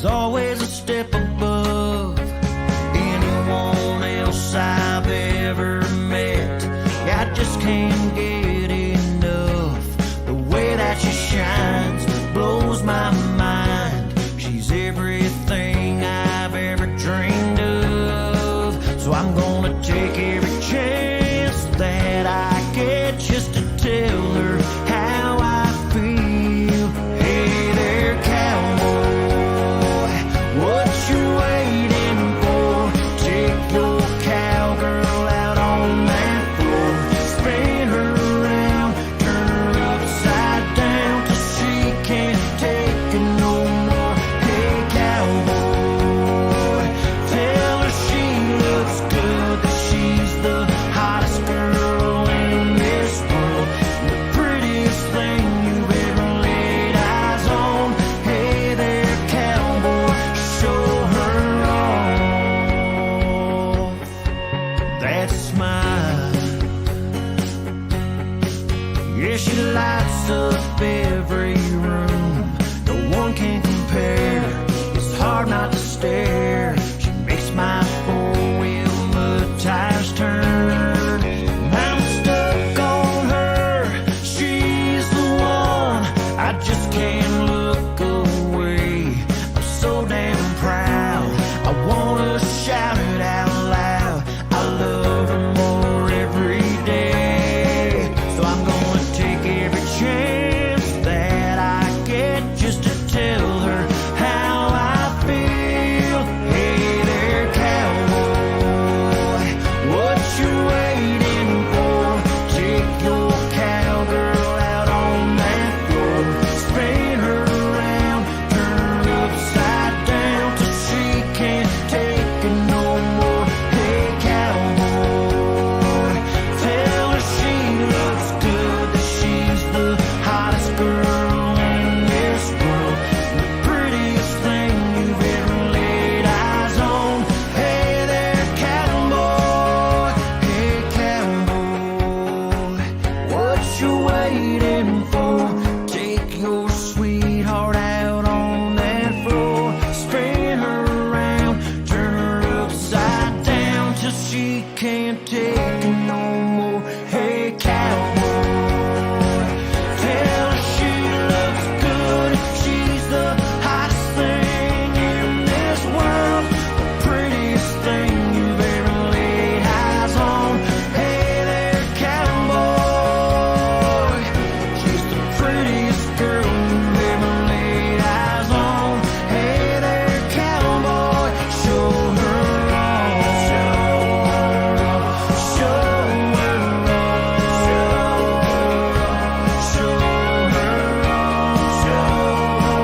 always a step above anyone else I've ever met. Yeah, I just can't get enough. The way that she shines blows my mind. She's everything I've ever dreamed of. So I'm gonna take every chance that I get just to tell her how I feel. Hey there, cowboy, what you waiting for? Take your cowgirl out on that floor, spin her around, turn her upside down till she can't take it no more. Hey cowboy, tell her she looks good, that she's the hottest girl in this world, the prettiest thing you've ever laid eyes on. Hey there, cowboy, show her off. That smile, yeah, she lights up every room. No one can compare. It's hard not to stare. She makes my four-wheel mud tires turn. I'm stuck on her. She's the one. I just can't look away. I'm so damn proud. I wanna shout it out loud. I love her more every day. So I'm gonna take every chance that I get just to tell her how I feel. Hey there, cowboy, what you waiting for? Take your cowgirl out on that floor, spin her around, turn her upside down till she can't take it no more. Hey cowboy, tell her she looks good, that she's the hottest girl in this world, the prettiest thing you've ever laid eyes on. Hey there, cowboy, hey cowboy, what you waiting for? Take your sweetheart out on that floor, spin her around, turn her upside down till she can't take it no more. Hey cowboy, tell her she looks good, she's the hottest thing in this world, the prettiest thing you've ever laid eyes on. Hey there, cowboy, she's the prettiest girl you've ever laid eyes on. Hey there, cowboy, show her off. Show her off. Show her off. Show her off. Show her off.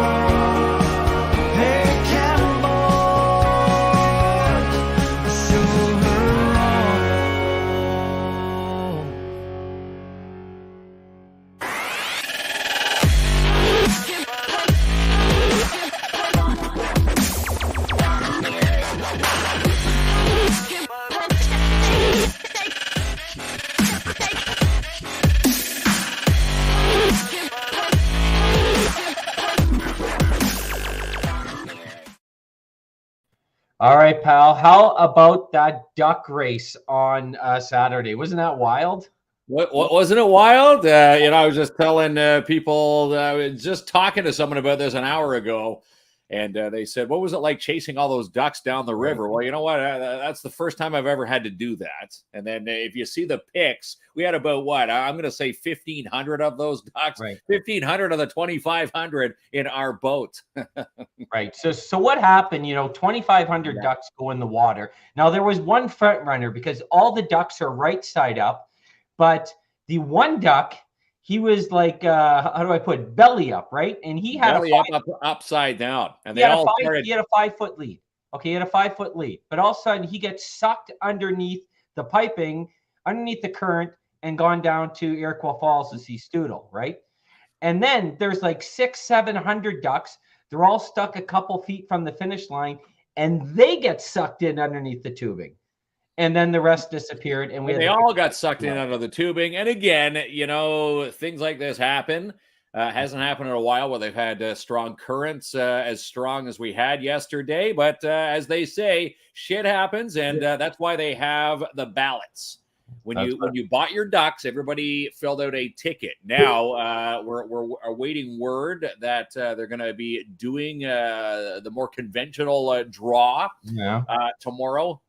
Hey cowboy, show her off. All right, pal. How about that duck race on Saturday? Wasn't that wild? What wasn't it wild? I was just telling people, I was just talking to someone about this an hour ago, and they said, what was it like chasing all those ducks down the river? Well, you know what? That's the first time I've ever had to do that. And then if you see the pics, we had about I'm going to say 1,500 of those ducks, Right. 1,500 of the 2,500 in our boat. Right. So what happened? 2,500 ducks go in the water. Now there was one front runner because all the ducks are right side up, but the one duck, he was like, how do I put it? Belly up, right? And he had belly up, upside down, and he had a 5-foot lead. Okay, he had a 5-foot lead, but all of a sudden he gets sucked underneath the piping, underneath the current, and gone down to Iroquois Falls to see Stoodle, right? And then there's like 600-700 ducks. They're all stuck a couple feet from the finish line, and they get sucked in underneath the tubing. And then the rest disappeared. And they all got sucked in under the tubing. And again, things like this happen. Hasn't happened in a while where they've had strong currents as strong as we had yesterday. But as they say, shit happens, and that's why they have the ballots. When you bought your ducks, everybody filled out a ticket. Now we're awaiting word that they're going to be doing the more conventional draw tomorrow,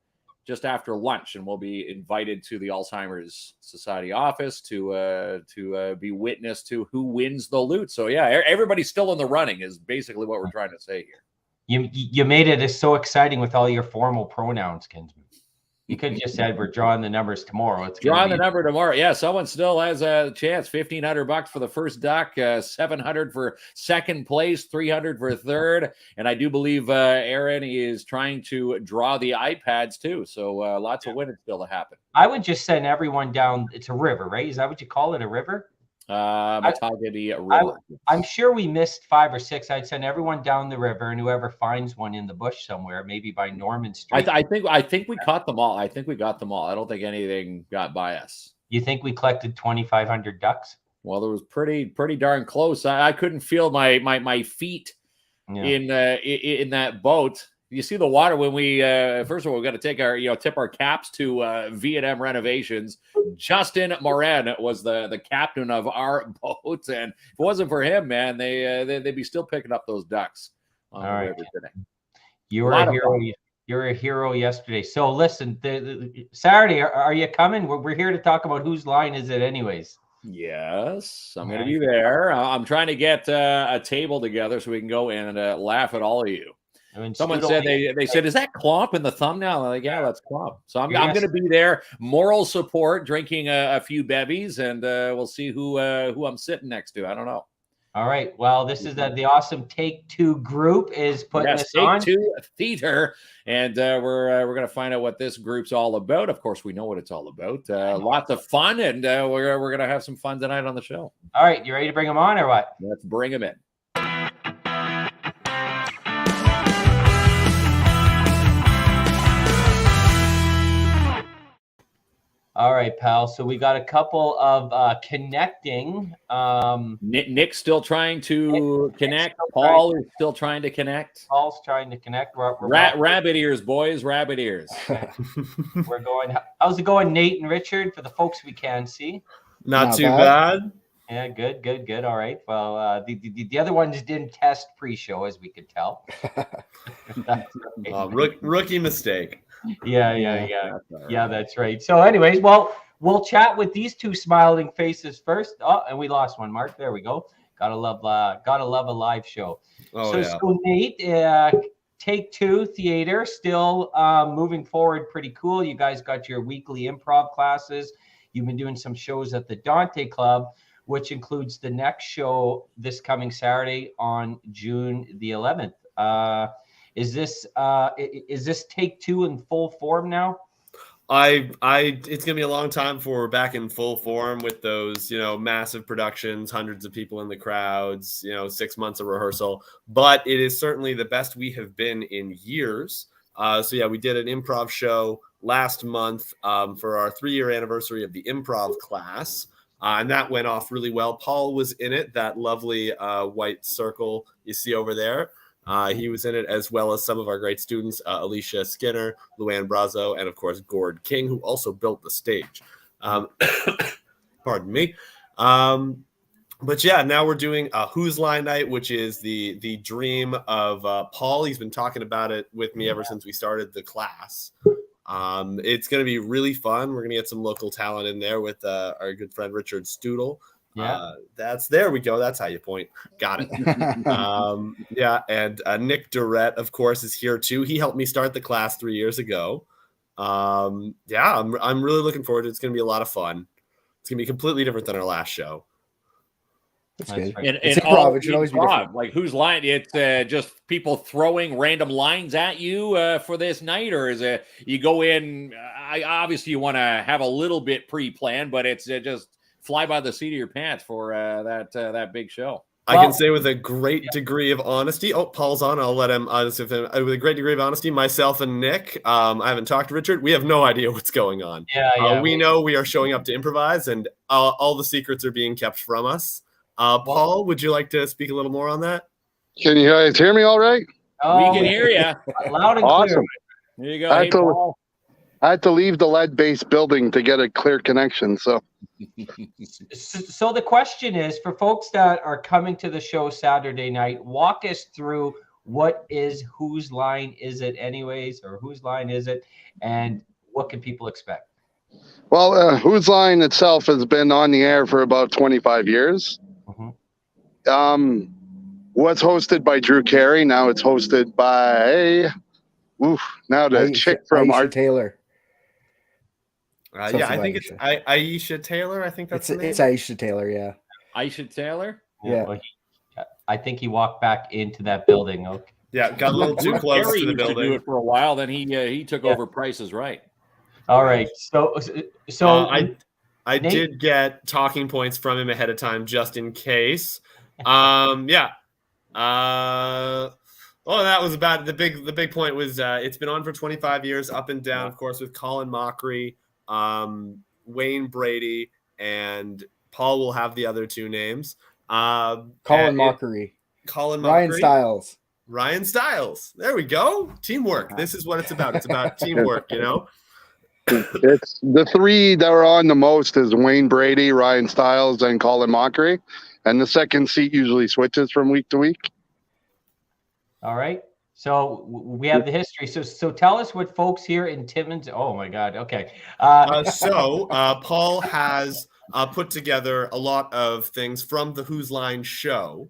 just after lunch, and we'll be invited to the Alzheimer's Society office to be witness to who wins the loot. So yeah, everybody's still in the running is basically what we're trying to say here. You made it so exciting with all your formal pronouns, Kinsman. You could have just said we're drawing the numbers tomorrow. It's drawing the number tomorrow. Yeah, someone still has a chance. $1,500 for the first duck, $700 for second place, $300 for third, and I do believe Aaron is trying to draw the iPads too. So lots of winning still to happen. I would just send everyone down. It's a river, right? Is that what you call it? A river? Matagami River. I'm sure we missed 5 or 6. I'd send everyone down the river, and whoever finds one in the bush somewhere, maybe by Norman Street. I think we caught them all. I think we got them all. I don't think anything got by us. You think we collected 2,500 ducks? Well, it was pretty darn close. I couldn't feel my feet in that boat. You see the water when we first of all we got to take our tip our caps to V&M Renovations. Justin Moran was the captain of our boat, and if it wasn't for him, man, they'd be still picking up those ducks on the river today. You were a hero. You were a hero yesterday. So listen, the Saturday, are you coming? We're here to talk about whose line is it, anyways. Yes, I'm going to be there. I'm trying to get a table together so we can go in and laugh at all of you. I mean, someone said they said, is that Klomp in the thumbnail? I'm like, yeah, that's Klomp. So I'm going to be there, moral support, drinking a few bevies, and we'll see who I'm sitting next to. I don't know. All right. Well, this is the awesome Take Two group is putting this on. Take Two Theater, and we're going to find out what this group's all about. Of course, we know what it's all about. Lots of fun, and we're going to have some fun tonight on the show. All right. You ready to bring them on or what? Let's bring them in. All right, pal. So we got a couple of connecting. Nick's still trying to connect. Paul is still trying to connect. Paul's trying to connect. Rabbit ears, boys. Rabbit ears. We're going. How's it going, Nate and Richard? For the folks we can see. Not too bad. Yeah, good. All right. Well, the other ones didn't test pre-show, as we could tell. Rookie mistake. Yeah, that's right. So anyways, well, we'll chat with these two smiling faces first. Oh, and we lost one, Mark. There we go. Gotta love a live show. So Nate, Take Two Theater still moving forward pretty cool. You guys got your weekly improv classes. You've been doing some shows at the Dante Club, which includes the next show this coming Saturday on June the 11th. Is this Take Two in full form now? It's gonna be a long time before we're back in full form with those, massive productions, hundreds of people in the crowds, 6 months of rehearsal. But it is certainly the best we have been in years. We did an improv show last month for our 3-year anniversary of the improv class. And that went off really well. Paul was in it, that lovely white circle you see over there. He was in it, as well as some of our great students, Alicia Skinner, Luann Brazo, and of course, Gord King, who also built the stage. Pardon me. But yeah, now we're doing a Who's Line Night, which is the dream of Paul. He's been talking about it with me ever since we started the class. It's going to be really fun. We're going to get some local talent in there with our good friend Richard Stoodle. Yeah, there we go. That's how you point. Got it. And Nick Durrett, of course, is here too. He helped me start the class 3 years ago. I'm really looking forward to it. It's going to be a lot of fun. It's going to be completely different than our last show. That's good. And it's improv. It should always be different. Like Who's Line? It's just people throwing random lines at you for this night, or is it you go in? Obviously, you want to have a little bit pre-planned, but it's just fly by the seat of your pants for that big show. I can say with a great degree of honesty. Oh, Paul's on. I'll let him. With a great degree of honesty, myself and Nick. I haven't talked to Richard. We have no idea what's going on. We know we are showing up to improvise, and all the secrets are being kept from us. Paul, would you like to speak a little more on that? Can you guys hear me all right? Oh, We can hear you. loud and Awesome. clear. There you go. I Hey, have to- Paul. I had to leave the lead-based building to get a clear connection. So So the question is, for folks that are coming to the show Saturday night, walk us through what is Whose Line Is It anyways, or whose line is it, and what can people expect? well, Whose Line itself has been on the air for about 25 years. Was hosted by Drew Carey. Now it's hosted by now the chick from Aisha Taylor. Yeah, I think it's Aisha Taylor. I think that's the name. It's Aisha Taylor. Yeah. Aisha Taylor. Yeah. Well, I think he walked back into that building. Okay. Yeah, got a little too close Carey to the used to do building. it for a while. Then he took over Price is Right. All right. So I did get talking points from him ahead of time just in case. Yeah. That was about the big point was it's been on for 25 years, up and down, of course, with Colin Mockery, Wayne Brady, and Paul will have the other two names. Colin Mockery. Ryan Stiles. There we go. Teamwork. This is what it's about. It's about teamwork, you know? It's the three that are on the most is Wayne Brady, Ryan Stiles, and Colin Mockery. And the second seat usually switches from week to week. All right. So we have the history. So tell us what folks here in Timmins. Oh my God. Okay. Paul has put together a lot of things from the Whose Line show.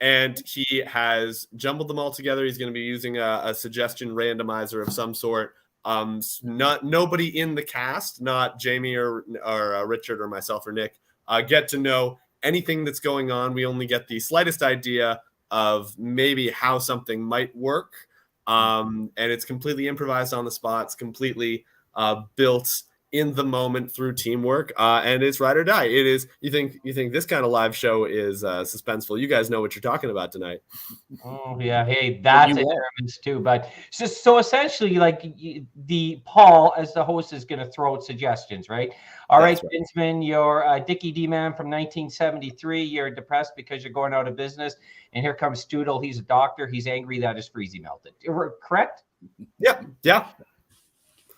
And he has jumbled them all together. He's going to be using a suggestion randomizer of some sort. Nobody in the cast, not Jamie or Richard or myself or Nick, get to know anything that's going on. We only get the slightest idea of maybe how something might work. And it's completely improvised on the spot. It's completely built in the moment through teamwork. And it's ride or die. It is. You think this kind of live show is suspenseful. You guys know what you're talking about tonight. Oh yeah. Hey, that's a nervous too. But so essentially, like the Paul as the host is going to throw out suggestions, right? All right, Kinsman, you're Dickie D-Man from 1973. You're depressed because you're going out of business. And here comes Stoodle. He's a doctor. He's angry that his freezy melted. Correct? Yeah.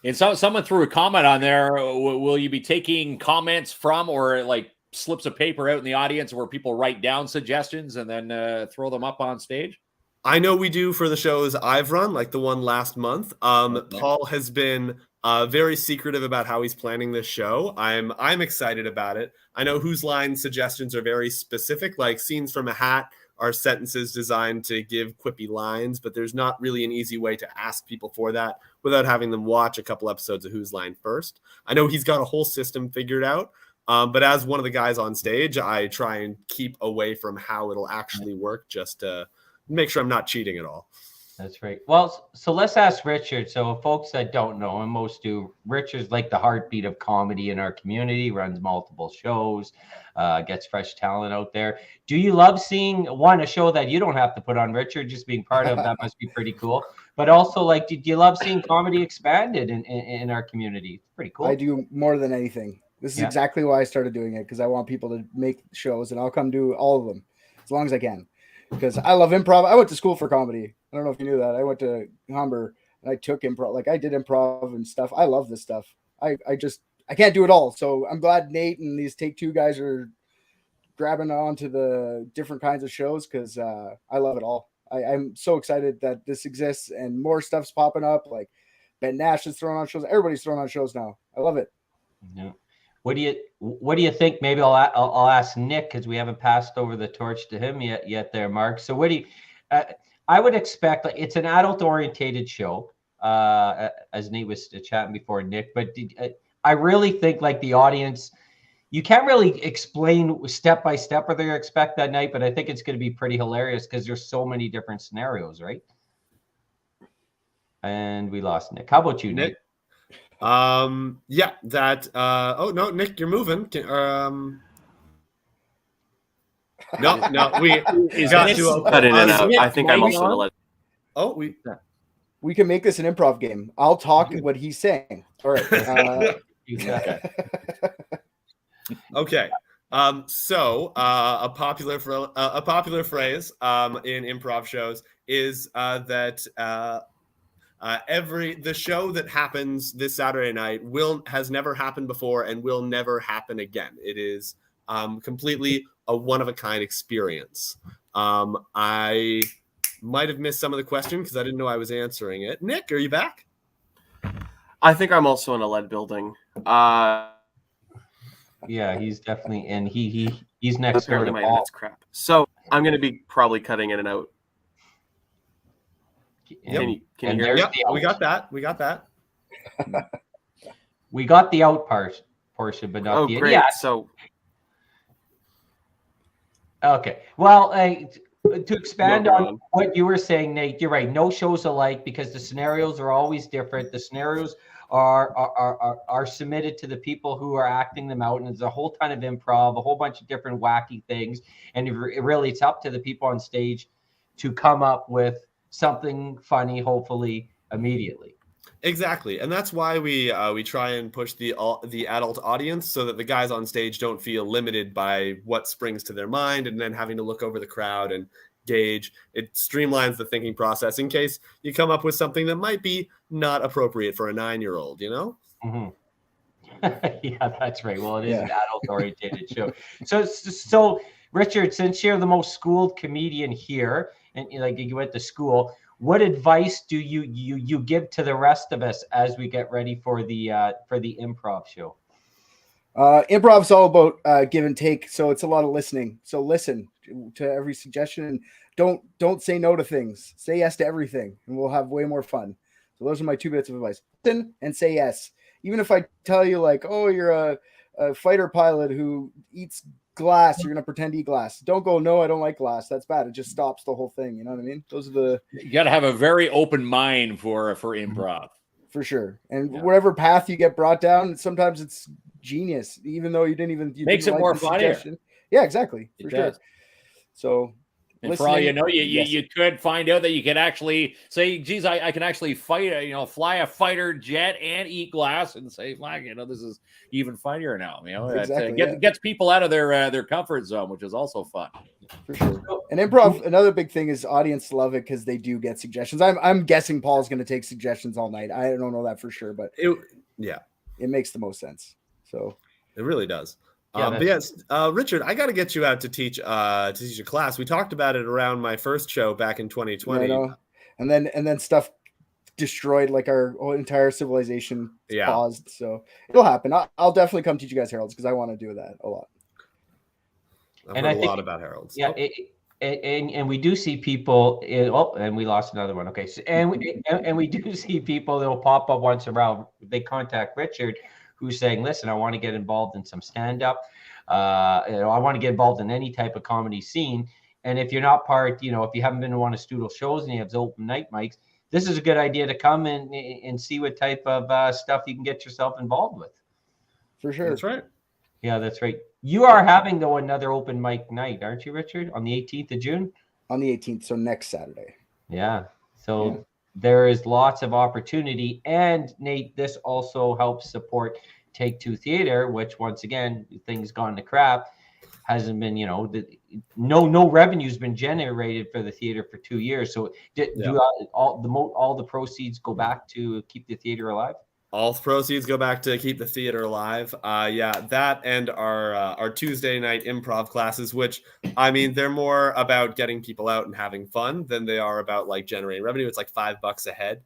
And someone threw a comment on there. Will you be taking comments from or like slips of paper out in the audience where people write down suggestions and then throw them up on stage? I know we do for the shows I've run, like the one last month. Paul has been very secretive about how he's planning this show. I'm excited about it. I know Whose Line suggestions are very specific, like scenes from a hat are sentences designed to give quippy lines, but there's not really an easy way to ask people for that without having them watch a couple episodes of Whose Line first. I know he's got a whole system figured out, but as one of the guys on stage, I try and keep away from how it'll actually work just to make sure I'm not cheating at all. That's right. Well, so let's ask Richard. So folks that don't know, and most do, Richard's like the heartbeat of comedy in our community, runs multiple shows, gets fresh talent out there. Do you love seeing, a show that you don't have to put on, Richard, just being part of? That must be pretty cool. But also, like, do you love seeing comedy expanded in our community? It's pretty cool. I do more than anything. This is exactly why I started doing it, because I want people to make shows, and I'll come do all of them as long as I can. Because I love improv. I went to school for comedy. I don't know if you knew that. I went to Humber and I took improv. Like I did improv and stuff. I love this stuff. I can't do it all. So I'm glad Nate and these Take Two guys are grabbing onto the different kinds of shows because I love it all. I'm so excited that this exists and more stuff's popping up. Like Ben Nash is throwing on shows. Everybody's throwing on shows now. I love it. Yeah. What do you think? Maybe I'll ask Nick because we haven't passed over the torch to him yet there, Mark. So what do you? I would expect, like, it's an adult orientated show, as Nate was chatting before, Nick. But I really think like the audience, you can't really explain step by step what they expect that night. But I think it's going to be pretty hilarious because there's so many different scenarios, right? And we lost Nick. How about you, Nick? Oh no, Nick, you're moving. No, we got to cut in and out. I think I'm also gonna let. Oh, we can make this an improv game. I'll talk what he's saying. All right. Okay. A popular phrase in improv shows is that the show that happens this Saturday night has never happened before and will never happen again. It is completely a one-of-a-kind experience. I might have missed some of the question because I didn't know I was answering it. Nick, are you back? I think I'm also in a lead building. Yeah, he's definitely, and he's next door to Apparently my Paul. internet's crap. So I'm going to be probably cutting in and out. And, Can you and hear there's me? Yep, the out. we got that. We got that. We got the out portion, but not Oh, the great. yeah. So Okay. Well, to expand Moving on on. what you were saying, Nate, you're right. No show's alike because the scenarios are always different. The scenarios are submitted to the people who are acting them out, and there's a whole ton of improv, a whole bunch of different wacky things, and it's up to the people on stage to come up with something funny, hopefully immediately. Exactly, and that's why we try and push the adult audience so that the guys on stage don't feel limited by what springs to their mind and then having to look over the crowd and gauge. It streamlines the thinking process in case you come up with something that might be not appropriate for a 9-year-old. You know. Mm-hmm. Yeah, that's right. Well, it is an Yeah. adult-oriented show. So, Richard, since you're the most schooled comedian here, and like you went to school, what advice do you give to the rest of us as we get ready for the improv show? Improv's all about give and take, so it's a lot of listening. So listen to every suggestion and don't say no to things. Say yes to everything, and we'll have way more fun. So those are my 2 bits of advice: listen and say yes. Even if I tell you, like, oh, you're a fighter pilot who eats glass, you're gonna pretend to eat glass. Don't go, no, I don't like glass. That's bad. It just stops the whole thing. You know what I mean? Those are the You got to have a very open mind for improv. for sure. And Yeah. whatever path you get brought down, sometimes it's genius, even though you Makes didn't it more the funnier. suggestion. Yeah, exactly. For It sure. does. So And for all you know, yes. you could find out that you can actually say, geez, I can actually fly a fighter jet and eat glass, and say, flag, this is even funnier now. Exactly, Gets people out of their comfort zone, which is also fun. For sure. And improv, another big thing is audience love it because they do get suggestions. I'm guessing Paul's going to take suggestions all night. I don't know that for sure, but it makes the most sense. So it really does. Yeah, But yes, Richard, I got to get you out to teach a class. We talked about it around my first show back in 2020. I know. And then stuff destroyed, like our whole entire civilization paused. So it'll happen. I'll definitely come teach you guys Heralds because I want to do that a lot. I've heard a lot about Heralds. Yeah, and we do see people. And we lost another one. Okay, so, and we do see people that will pop up once around. They contact Richard, who's saying, "Listen, I want to get involved in some stand-up. I want to get involved in any type of comedy scene. And if you're not part, if you haven't been to one of Stoodle's shows and you have open night mics, this is a good idea to come and see what type of stuff you can get yourself involved with." For sure. That's right. Yeah, that's right. You are having, though, another open mic night, aren't you, Richard? On the 18th of June? On the 18th, so next Saturday. Yeah. So there is lots of opportunity. And, Nate, this also helps support Take Two Theater, which, once again, things gone to crap. Hasn't been, no revenue's been generated for the theater for 2 years. So do all the proceeds go back to keep the theater alive? All proceeds go back to keep the theater alive. That and our Tuesday night improv classes, which, I mean, they're more about getting people out and having fun than they are about like generating revenue. It's like $5 a head.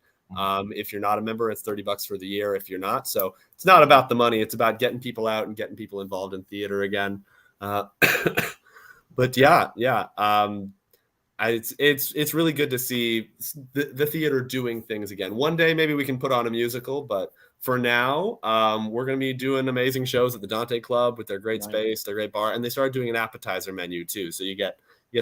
If you're not a member, it's $30 for the year if you're not. So it's not about the money. It's about getting people out and getting people involved in theater again. But it's really good to see the theater doing things again. One day maybe we can put on a musical, but for now, we're going to be doing amazing shows at the Dante Club with their great space, their great bar, and they started doing an appetizer menu too, so you get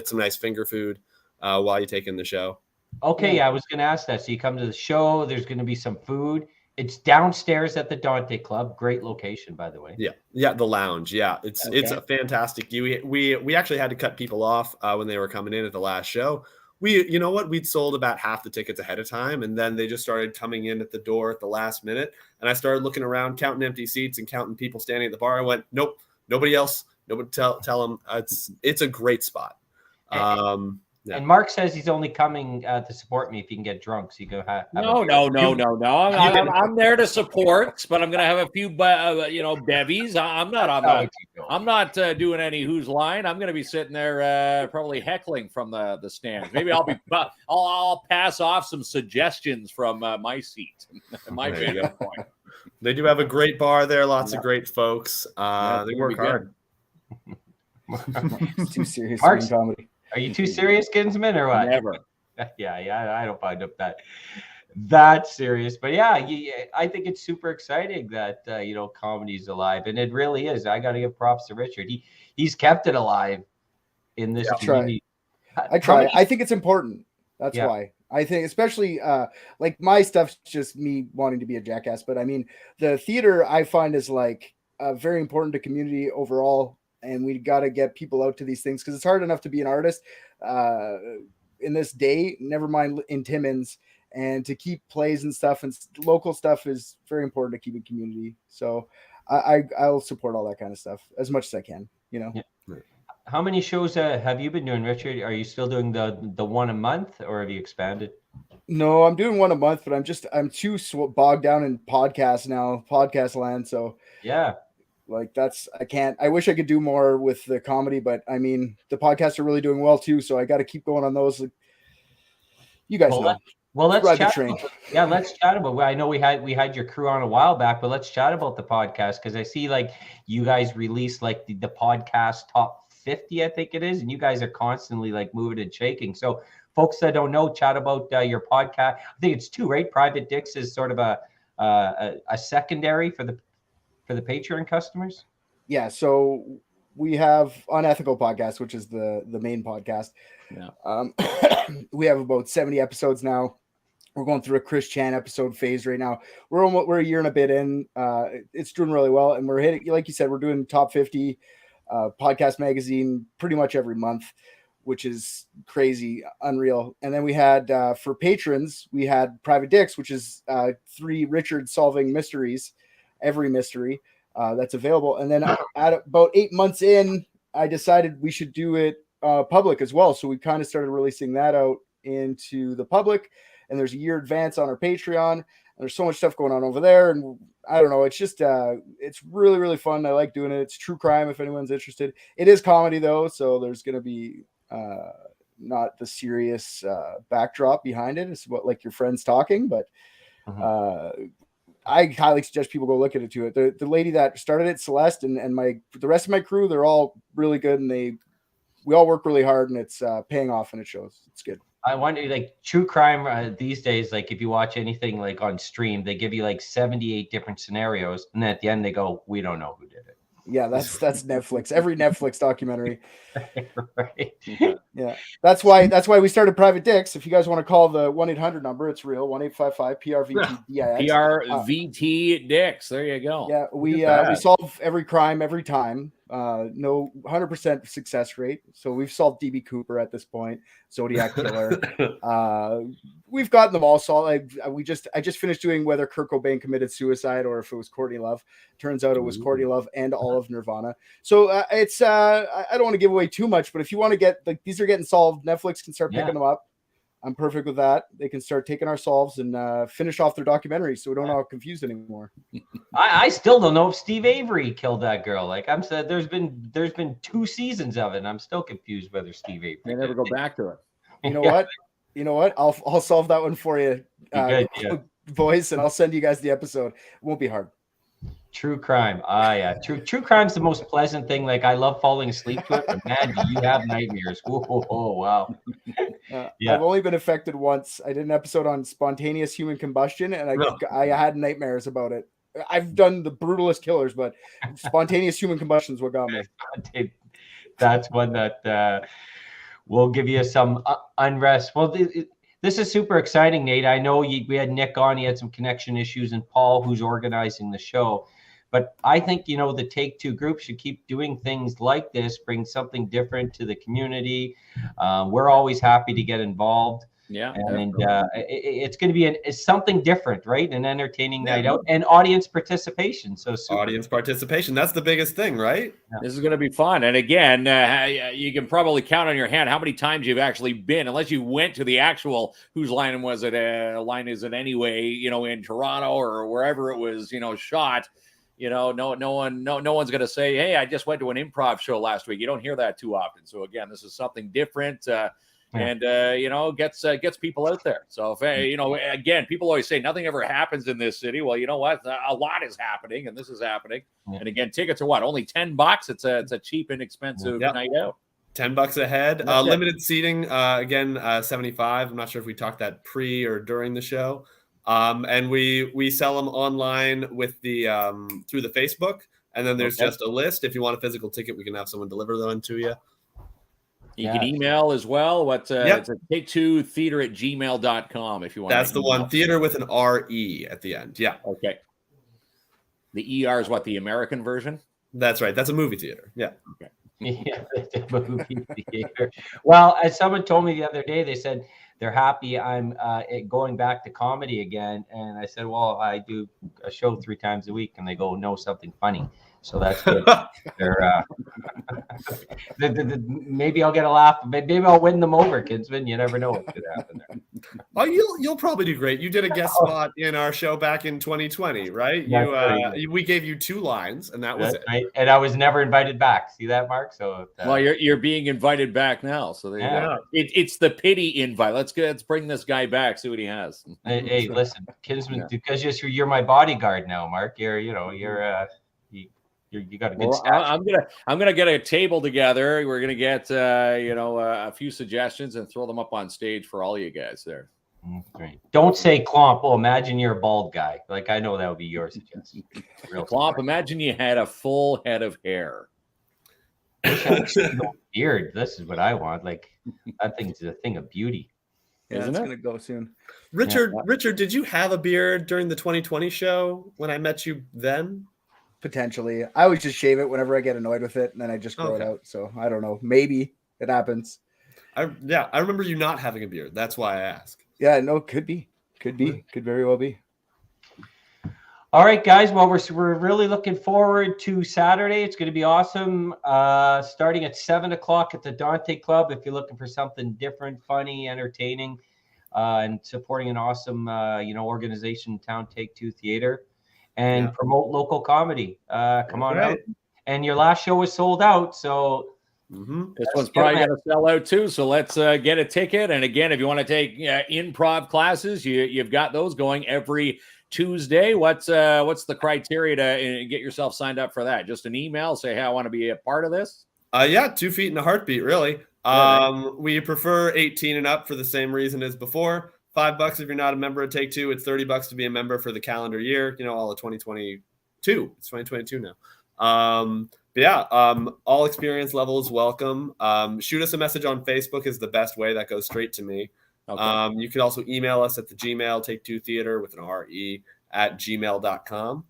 some nice finger food while you take in the show. Okay, yeah, I was going to ask that. So you come to the show, there's going to be some food. It's downstairs at the Dante Club. Great location, by the way. Yeah, the lounge. Yeah, it's a fantastic. We actually had to cut people off when they were coming in at the last show. We'd sold about half the tickets ahead of time, and then they just started coming in at the door at the last minute. And I started looking around, counting empty seats and counting people standing at the bar. I went, nope, nobody else Nobody tell them it's a great spot. Yeah. And Mark says he's only coming to support me if he can get drunk. So you go have No. I'm there to support, but I'm going to have a few, bevies. I'm not doing any who's line. I'm going to be sitting there probably heckling from the stands. Maybe I'll pass off some suggestions from my seat, my vantage point. They do have a great bar there. Lots of great folks. They work hard. It's too serious Mark's, for comedy. Are you too serious, Kinsman, or what? Never. Yeah, I don't find up that serious. But yeah, I think it's super exciting that comedy's alive, and it really is. I got to give props to Richard. He's kept it alive in this community. I try. I think it's important. That's why. I think especially like my stuff's just me wanting to be a jackass, but I mean the theater I find is like very important to community overall. And we got to get people out to these things because it's hard enough to be an artist in this day, never mind in Timmins, and to keep plays and stuff and local stuff is very important to keep in community. So I'll support all that kind of stuff as much as I can, Yeah. How many shows have you been doing, Richard? Are you still doing the one a month or have you expanded? No, I'm doing one a month, but I'm too bogged down in podcast land. So yeah. Like I wish I could do more with the comedy, but I mean, the podcasts are really doing well too. So I got to keep going on those. You guys know. Let's ride chat. The train. Let's chat about. I know we had your crew on a while back, but let's chat about the podcast because I see like you guys release like the podcast top 50, I think it is, and you guys are constantly like moving and shaking. So folks that don't know, chat about your podcast. I think it's 2, right? Private Dicks is sort of a secondary for the Patreon customers. Yeah, so we have Unethical Podcast, which is the main podcast. Yeah. We have about 70 episodes now. We're going through a Chris Chan episode phase right now. We're a year and a bit in. It's doing really well, and we're hitting, like you said, we're doing top 50 podcast magazine pretty much every month, which is crazy, unreal. And then we had for patrons, we had Private Dicks, which is 3 Richard solving mysteries. Every mystery that's available. And then at about 8 months in, I decided we should do it public as well. So we kind of started releasing that out into the public, and there's a year advance on our Patreon, and there's so much stuff going on over there. And I don't know, it's just, it's really, really fun. I like doing it. It's true crime if anyone's interested. It is comedy though. So there's going to be not the serious backdrop behind it. It's what like your friends talking, but I highly suggest people go look at it too. The lady that started it, Celeste, and the rest of my crew, they're all really good, and we all work really hard, and it's paying off, and it shows. It's good. I wonder, like true crime these days, like if you watch anything like on stream, they give you like 78 different scenarios, and then at the end they go, "We don't know who did it." Yeah, that's Netflix. Every Netflix documentary. Right. Yeah. That's why we started Private Dicks. If you guys want to call the 1-800 number, it's real. 1-855-PRVT-DIX. PRVT Dicks. There you go. Yeah, we solve every crime every time. No 100% success rate. So we've solved DB Cooper at this point, Zodiac Killer. We've gotten them all solved. I just finished doing whether Kurt Cobain committed suicide or if it was Courtney Love. Turns out it was Courtney Love and all of Nirvana. So it's I don't want to give away too much, but if you want to get these are getting solved, Netflix can start picking them up. I'm perfect with that. They can start taking our solves and finish off their documentary, so we don't all confused anymore. I still don't know if Steve Avery killed that girl. Like I'm said, there's been 2 seasons of it, and I'm still confused whether Steve Avery. They never go back to it. You know what? You know what? I'll solve that one for you, boys, and I'll send you guys the episode. It won't be hard. True crime. Yeah. True crime's the most pleasant thing. Like I love falling asleep to it, but man, do you have nightmares. Oh wow. I've only been affected once. I did an episode on spontaneous human combustion, and I had nightmares about it. I've done the brutalest killers, but spontaneous human combustion is what got me. That's one that will give you some unrest. Well, this is super exciting, Nate. I know we had Nick on. He had some connection issues, and Paul, who's organizing the show. But I think, the Take Two group should keep doing things like this, bring something different to the community. We're always happy to get involved. Yeah. And definitely. it's going to be it's something different, right? An entertaining night out and audience participation. So super. Audience participation. That's the biggest thing, right? This is going to be fun. And again, you can probably count on your hand how many times you've actually been, unless you went to the actual whose line was it? Line is it anyway? In Toronto or wherever it was, shot. No one's going to say, "Hey, I just went to an improv show last week." You don't hear that too often. So again, this is something different. And gets people out there. So if again, people always say nothing ever happens in this city. Well, you know what? A lot is happening, and this is happening. And again, tickets are what? Only $10. It's a cheap, inexpensive night out. $10 a head. Limited seating. Again, 75. I'm not sure if we talked that pre or during the show. And we sell them online with the through the Facebook, and then there's just a list. If you want a physical ticket, we can have someone deliver them to you. You can email as well. It's a take2theater@gmail.com if you want. That's the one. Theater with an R-E at the end. Yeah. Okay. The ER is what, the American version? That's right. That's a movie theater. Yeah. Okay. Yeah, movie theater. Well, as someone told me the other day, they said they're happy I'm going back to comedy again. And I said, well, I do a show 3 times a week. And they go, no, something funny. So that's good. They're maybe I'll get a laugh. Maybe I'll win them over, Kinsman. You never know what could happen there. Oh, you'll probably do great. You did a guest spot in our show back in 2020, right? We gave you 2 lines, and that was it. Right. And I was never invited back. See that, Mark? So well, you're being invited back now. So it's the pity invite. Let's bring this guy back. See what he has. Hey, listen, Kinsman, because you're my bodyguard now, Mark. You got a good stash. I'm gonna get a table together. We're gonna get a few suggestions and throw them up on stage for all you guys there. Great. Don't say Clomp. Oh, imagine you're a bald guy. Like I know that would be your suggestion. Real Clomp. Imagine you had a full head of hair. No beard. This is what I want. Like that thing's a thing of beauty. Yeah, it's gonna go soon. Richard, did you have a beard during the 2020 show when I met you then? Potentially. I always just shave it whenever I get annoyed with it, and then I just grow it out. So I don't know. Maybe it happens. I remember you not having a beard. That's why I ask. Yeah, no, could be. Could very well be. All right, guys. Well, we're really looking forward to Saturday. It's going to be awesome. Starting at 7:00 at the Dante Club. If you're looking for something different, funny, entertaining, and supporting an awesome, organization, Town Take 2 Theater. And promote local comedy. Come on out. And your last show was sold out, so this one's probably going to sell out too. So let's get a ticket. And again, if you want to take improv classes, you've got those going every Tuesday. What's the criteria to get yourself signed up for that? Just an email, say, hey, I want to be a part of this. 2 feet in a heartbeat, really. We prefer 18 and up for the same reason as before. $5 if you're not a member of Take Two. It's $30 to be a member for the calendar year. All of 2022. It's 2022 now. All experience levels welcome. Shoot us a message on Facebook is the best way. That goes straight to me. Okay. You can also email us at the Gmail Take2 Theater with an R-E @gmail.com.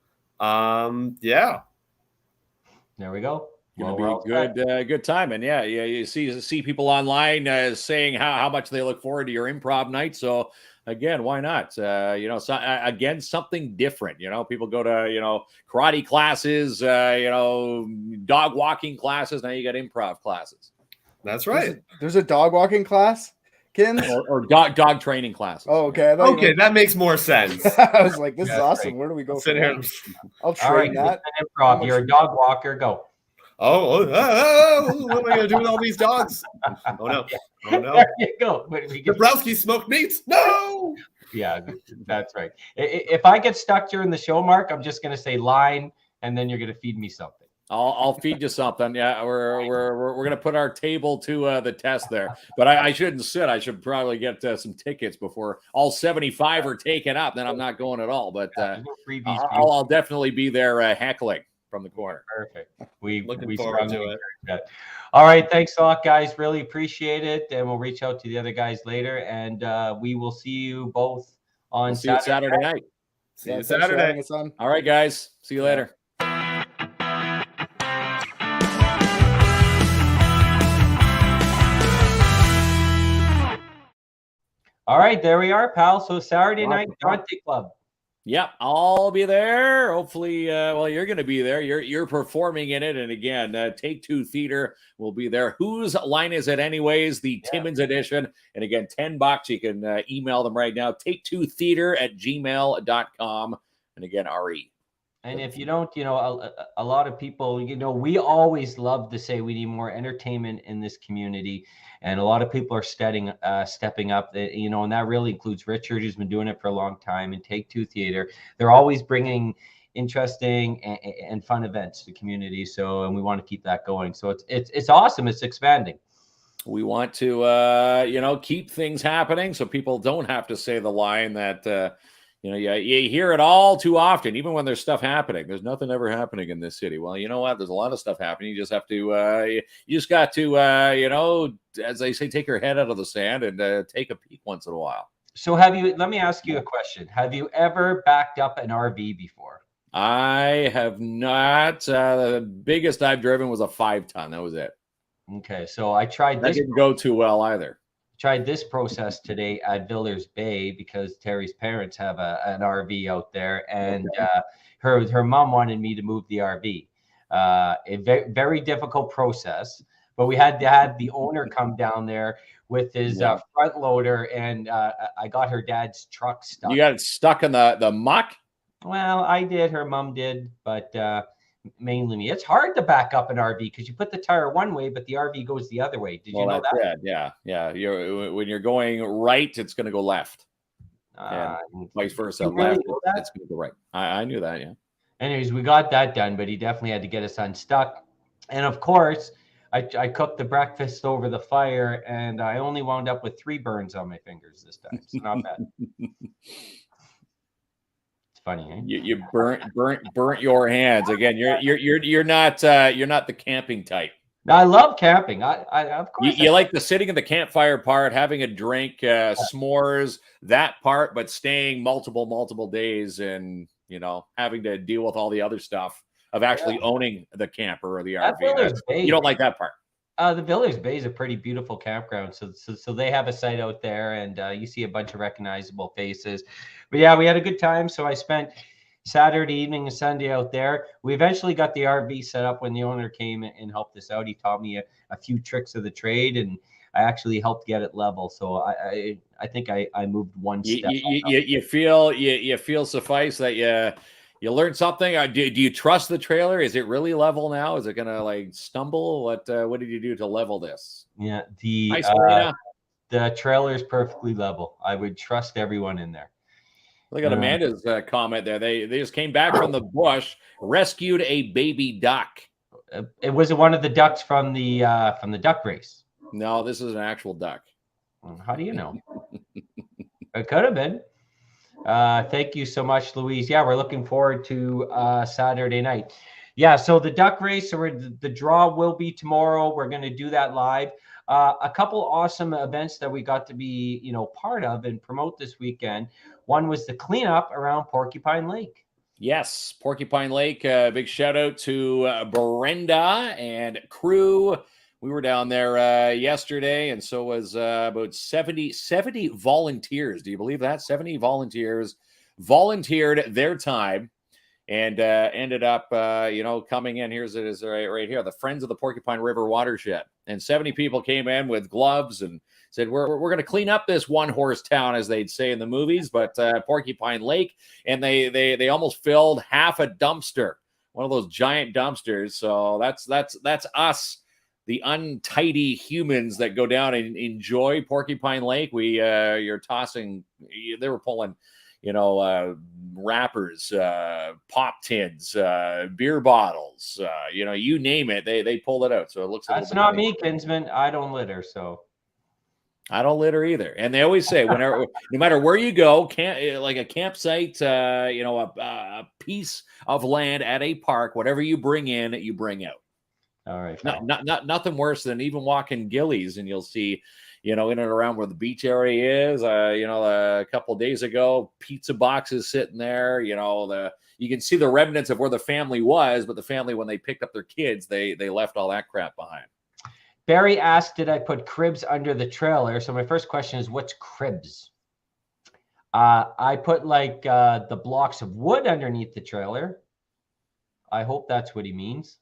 There we go. Gonna be good time. And you see people online saying how much they look forward to your improv night. So again, why not? Again, something different. People go to karate classes, dog walking classes. Now you got improv classes. That's right. There's a dog walking class, Kins? or dog training classes. Oh, okay. Okay, that makes more sense. I was like, this is awesome. Where do we go? Sit here. I'll train that. Improv. You're a dog walker. Go. What am I going to do with all these dogs? Oh, no. There you go. Dabrowski smoked meats. No. Yeah, that's right. If I get stuck during the show, Mark, I'm just going to say line, and then you're going to feed me something. I'll feed you something. Yeah, we're going to put our table to the test there. But I shouldn't sit. I should probably get some tickets before all 75 are taken up. Then I'm not going at all. But I'll definitely be there heckling from the corner. Perfect. Looking forward to it. All right. Thanks a lot, guys. Really appreciate it. And we'll reach out to the other guys later. And we will see you both on Saturday night. See you Saturday. All right, guys. See you later. All right, there we are, pal. So Saturday Lots night, of fun. Dante Club. Yep, I'll be there. Hopefully, well, you're going to be there. You're performing in it, and again, Take Two Theater will be there. Whose line is it, anyways? The Timmins Edition, and again, $10. You can email them right now. Take2theater@gmail.com, and again, RE. And if you don't, a lot of people, we always love to say we need more entertainment in this community. And a lot of people are stepping up, and that really includes Richard, who's been doing it for a long time, and Take Two Theater. They're always bringing interesting and fun events to the community. So, and we want to keep that going. So it's awesome. It's expanding. We want to, keep things happening so people don't have to say the line that, you hear it all too often, even when there's stuff happening. There's nothing ever happening in this city. Well, you know what? There's a lot of stuff happening. You just have to, as they say, take your head out of the sand and take a peek once in a while. So let me ask you a question. Have you ever backed up an RV before? I have not. The biggest I've driven was a 5-ton. That was it. Okay. So I tried That this. didn't go too well either. Tried this process today at Villers Bay because Terry's parents have an RV out there, and her mom wanted me to move the RV. A very, very difficult process, but we had to have the owner come down there with his front loader, and I got her dad's truck stuck. You got it stuck in the muck? Well, I did. Her mom did, but mainly me. It's hard to back up an RV because you put the tire one way, but the RV goes the other way. Did you know that? Yeah. When you're going right, it's going to go left. And vice versa. Left, it's going to go right. I knew that, yeah. Anyways, we got that done, but he definitely had to get us unstuck. And of course, I cooked the breakfast over the fire, and I only wound up with 3 burns on my fingers this time. It's not bad. Funny, eh? You burnt your hands again. You're not the camping type. I love camping. I of course you like the sitting in the campfire part, having a drink, s'mores, that part, but staying multiple days and having to deal with all the other stuff of actually owning the camper or the RV. You don't like that part. The Villers Bay is a pretty beautiful campground. So they have a site out there, and you see a bunch of recognizable faces. But yeah, we had a good time. So I spent Saturday evening and Sunday out there. We eventually got the RV set up when the owner came and helped us out. He taught me a few tricks of the trade, and I actually helped get it level. So I think I moved one step. You feel suffice that you learned something. Do you trust the trailer? Is it really level now? Is it gonna stumble? What did you do to level this? Yeah, the trailer is perfectly level. I would trust everyone in there. Look at Amanda's comment there. They just came back from the bush, rescued a baby duck. It was one of the ducks from the duck race. No, this is an actual duck. How do you know? It could have been. Thank you so much, Louise. Yeah, we're looking forward to Saturday night. Yeah, so the duck race, or the draw will be tomorrow. We're going to do that live. A couple awesome events that we got to be, part of and promote this weekend. One was the cleanup around Porcupine Lake. Yes, Porcupine Lake. Big shout out to Brenda and crew. We were down there yesterday, and so was about 70 volunteers. Do you believe that? 70 volunteers volunteered their time and ended up, coming in. It is right here, the Friends of the Porcupine River Watershed. And 70 people came in with gloves and said, we're going to clean up this one-horse town, as they'd say in the movies, but Porcupine Lake. And they almost filled half a dumpster, one of those giant dumpsters. So that's us, the untidy humans that go down and enjoy Porcupine Lake. You're tossing, they were pulling, wrappers, pop tins, beer bottles, you name it, they pulled it out. So it looks. That's not me, Kinsman. I don't litter, so. I don't litter either. And they always say, no matter where you go, like a campsite, a piece of land at a park, whatever you bring in, you bring out. All right. Nothing worse than even walking Gillies, and you'll see, in and around where the beach area is. A couple of days ago, pizza boxes sitting there. You can see the remnants of where the family was, but the family, when they picked up their kids, they left all that crap behind. Barry asked, did I put cribs under the trailer? So my first question is, what's cribs? I put like the blocks of wood underneath the trailer. I hope that's what he means.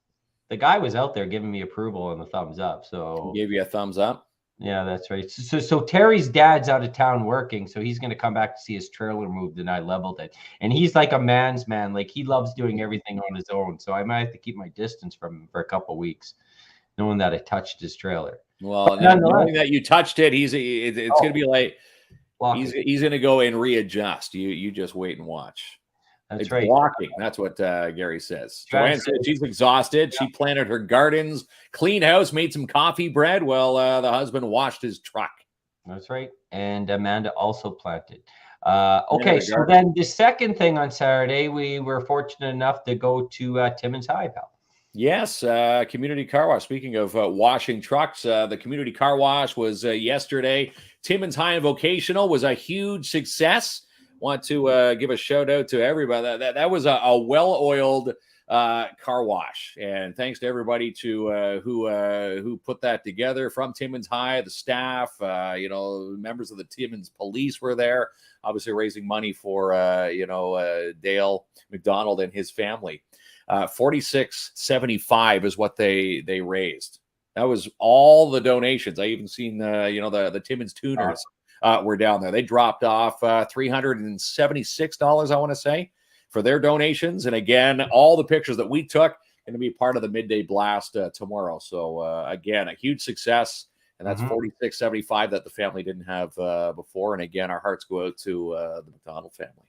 The guy was out there giving me approval and the thumbs up. So Gave you a thumbs up. yeah, that's right. So Terry's dad's out of town working, so he's going to come back to see his trailer moved, and I leveled it. And he's like a man's man. Like, he loves doing everything on his own. So I might have to keep my distance from him for a couple of weeks, knowing that I touched his trailer. Well, knowing that you touched it, it's going to be like he's going to go and readjust. You just wait and watch. That's it's right. blocking. That's what Gary says. Joanne said she's exhausted. Yeah. She planted her gardens, cleaned house, made some coffee bread while the husband washed his truck. That's right. And Amanda also planted. Okay, so then the second thing on Saturday, we were fortunate enough to go to Timmins High, pal. Yes, community car wash. Speaking of washing trucks, the community car wash was yesterday. Timmins High and Vocational was a huge success. Want to give a shout out to everybody. That was a well-oiled car wash, and thanks to everybody who put that together, from Timmins High, the staff, members of the Timmins Police were there, obviously raising money for Dale McDonald and his family. $46.75 is what they raised. That was all the donations. I even seen the Timmins Tuners. Were down there. They dropped off $376, I want to say, for their donations. And again, all the pictures that we took going to be part of the midday blast tomorrow. So again, a huge success, and that's $46.75 that the family didn't have before. And again, our hearts go out to the McDonald family.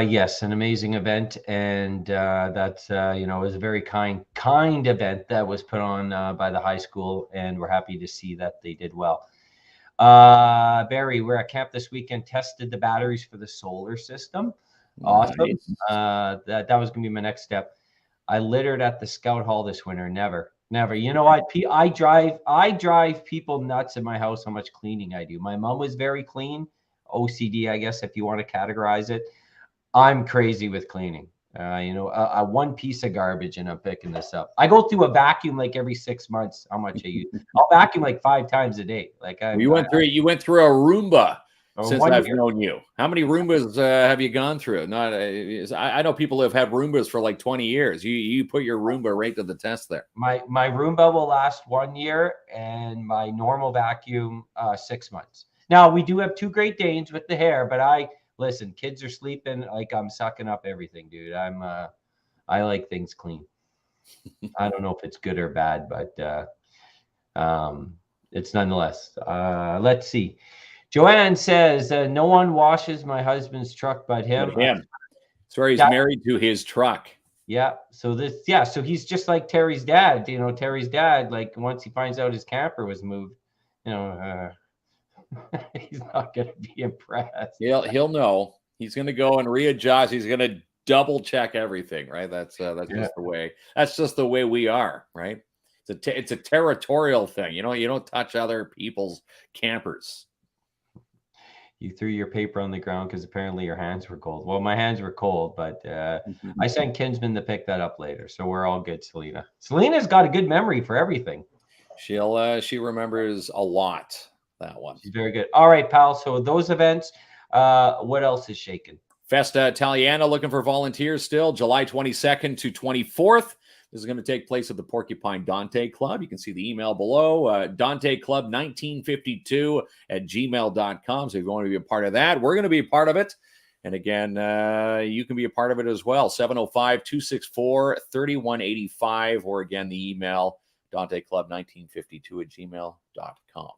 Yes, an amazing event, and that's it was a very kind event that was put on by the high school, and we're happy to see that they did well. Barry, we're at camp this weekend, tested the batteries for the solar system. Awesome. Nice. That was gonna be my next step. I littered at the Scout Hall this winter. Never. You know what? I drive people nuts in my house how much cleaning I do. My mom was very clean, OCD, I guess, if you want to categorize it. I'm crazy with cleaning. One piece of garbage and I'm picking this up. I go through a vacuum like every 6 months. How much I use? I'll vacuum like 5 times a day. Like you went through a Roomba since I've known you. How many Roombas have you gone through? I know people have had Roombas for like 20 years. You put your Roomba right to the test there. My Roomba will last 1 year, and my normal vacuum 6 months. Now we do have 2 Great Danes with the hair, but listen, kids are sleeping. Like, I'm sucking up everything, dude. I like things clean. I don't know if it's good or bad, but it's nonetheless. Let's see. Joanne says, no one washes my husband's truck but him. So he's married to his truck. Yeah. So he's just like Terry's dad. Terry's dad, like, once he finds out his camper was moved, he's not going to be impressed. He'll know. He's going to go and readjust. He's going to double check everything, right? That's just the way. That's just the way we are, right? It's a territorial thing. You don't touch other people's campers. You threw your paper on the ground because apparently your hands were cold. Well, my hands were cold, but I sent Kinsman to pick that up later, so we're all good. Selena's got a good memory for everything. She remembers a lot. That one. She's very good. All right, pal. So those events, what else is shaking? Festa Italiana looking for volunteers still, July 22nd to 24th. This is going to take place at the Porcupine Dante Club. You can see the email below, Dante Club 1952 at gmail.com. So if you want to be a part of that, we're going to be a part of it. And again, you can be a part of it as well, 705-264-3185, or again, the email, Dante Club 1952 at gmail.com.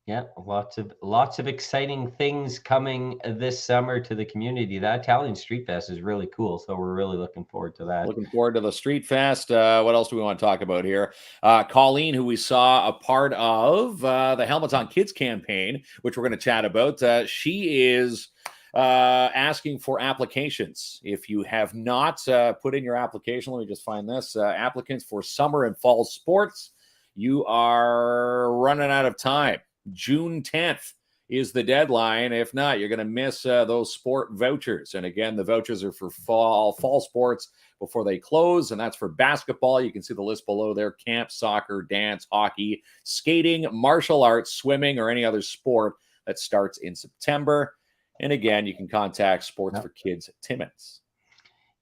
Yeah, lots of exciting things coming this summer to the community. That Italian Street Fest is really cool, so we're really looking forward to that. Looking forward to the Street Fest. What else do we want to talk about here? Colleen, who we saw a part of the Helmets on Kids campaign, which we're going to chat about. She is asking for applications. If you have not put in your application, let me just find this. Applicants for summer and fall sports, you are running out of time. June 10th is the deadline. If not, you're going to miss those sport vouchers. And again, the vouchers are for fall sports before they close, and that's for basketball. You can see the list below there: camp, soccer, dance, hockey, skating, martial arts, swimming, or any other sport that starts in September. And again, you can contact Sports for Kids Timmins.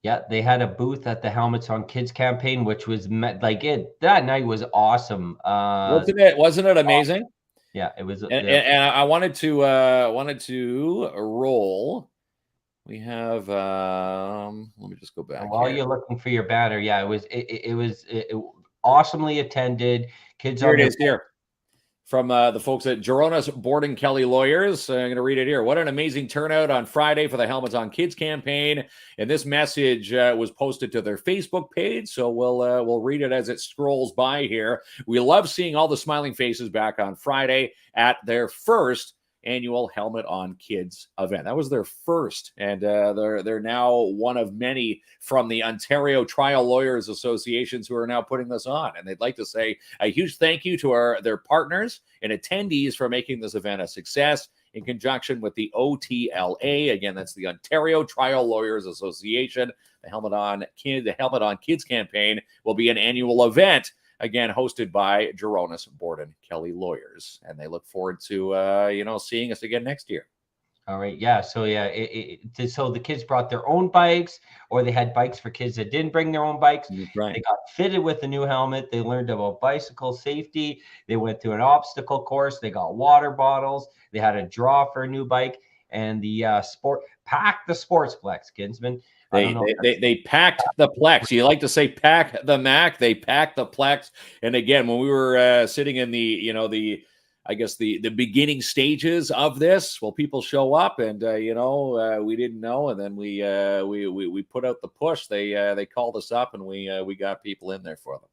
Yeah, they had a booth at the Helmets on Kids campaign, which was that night was awesome. Wasn't it amazing? Yeah, it was. And I wanted to roll. We have let me just go back. While you're looking for your banner, yeah, it was awesomely attended. Kids here it is here. From the folks at Gerona's Borden Kelly Lawyers. I'm going to read it here. What an amazing turnout on Friday for the Helmets on Kids campaign. And this message was posted to their Facebook page. So we'll read it as it scrolls by here. We love seeing all the smiling faces back on Friday at their first annual Helmet on Kids event. That was their first, and they're now one of many from the Ontario Trial Lawyers Associations who are now putting this on. And they'd like to say a huge thank you to their partners and attendees for making this event a success in conjunction with the OTLA. Again, that's the Ontario Trial Lawyers Association. The Helmet on Kids campaign will be an annual event, again, hosted by Gerona's Borden Kelly Lawyers. And they look forward to, seeing us again next year. All right. Yeah. So, so the kids brought their own bikes, or they had bikes for kids that didn't bring their own bikes. Right. They got fitted with a new helmet. They learned about bicycle safety. They went through an obstacle course. They got water bottles. They had a draw for a new bike. And the packed the Sportsplex, Kinsman. They packed the Plex. You like to say pack the Mac. They packed the Plex. And again, when we were sitting in the beginning stages of this, well, people show up and we didn't know, and then we put out the push. They called us up, and we got people in there for them.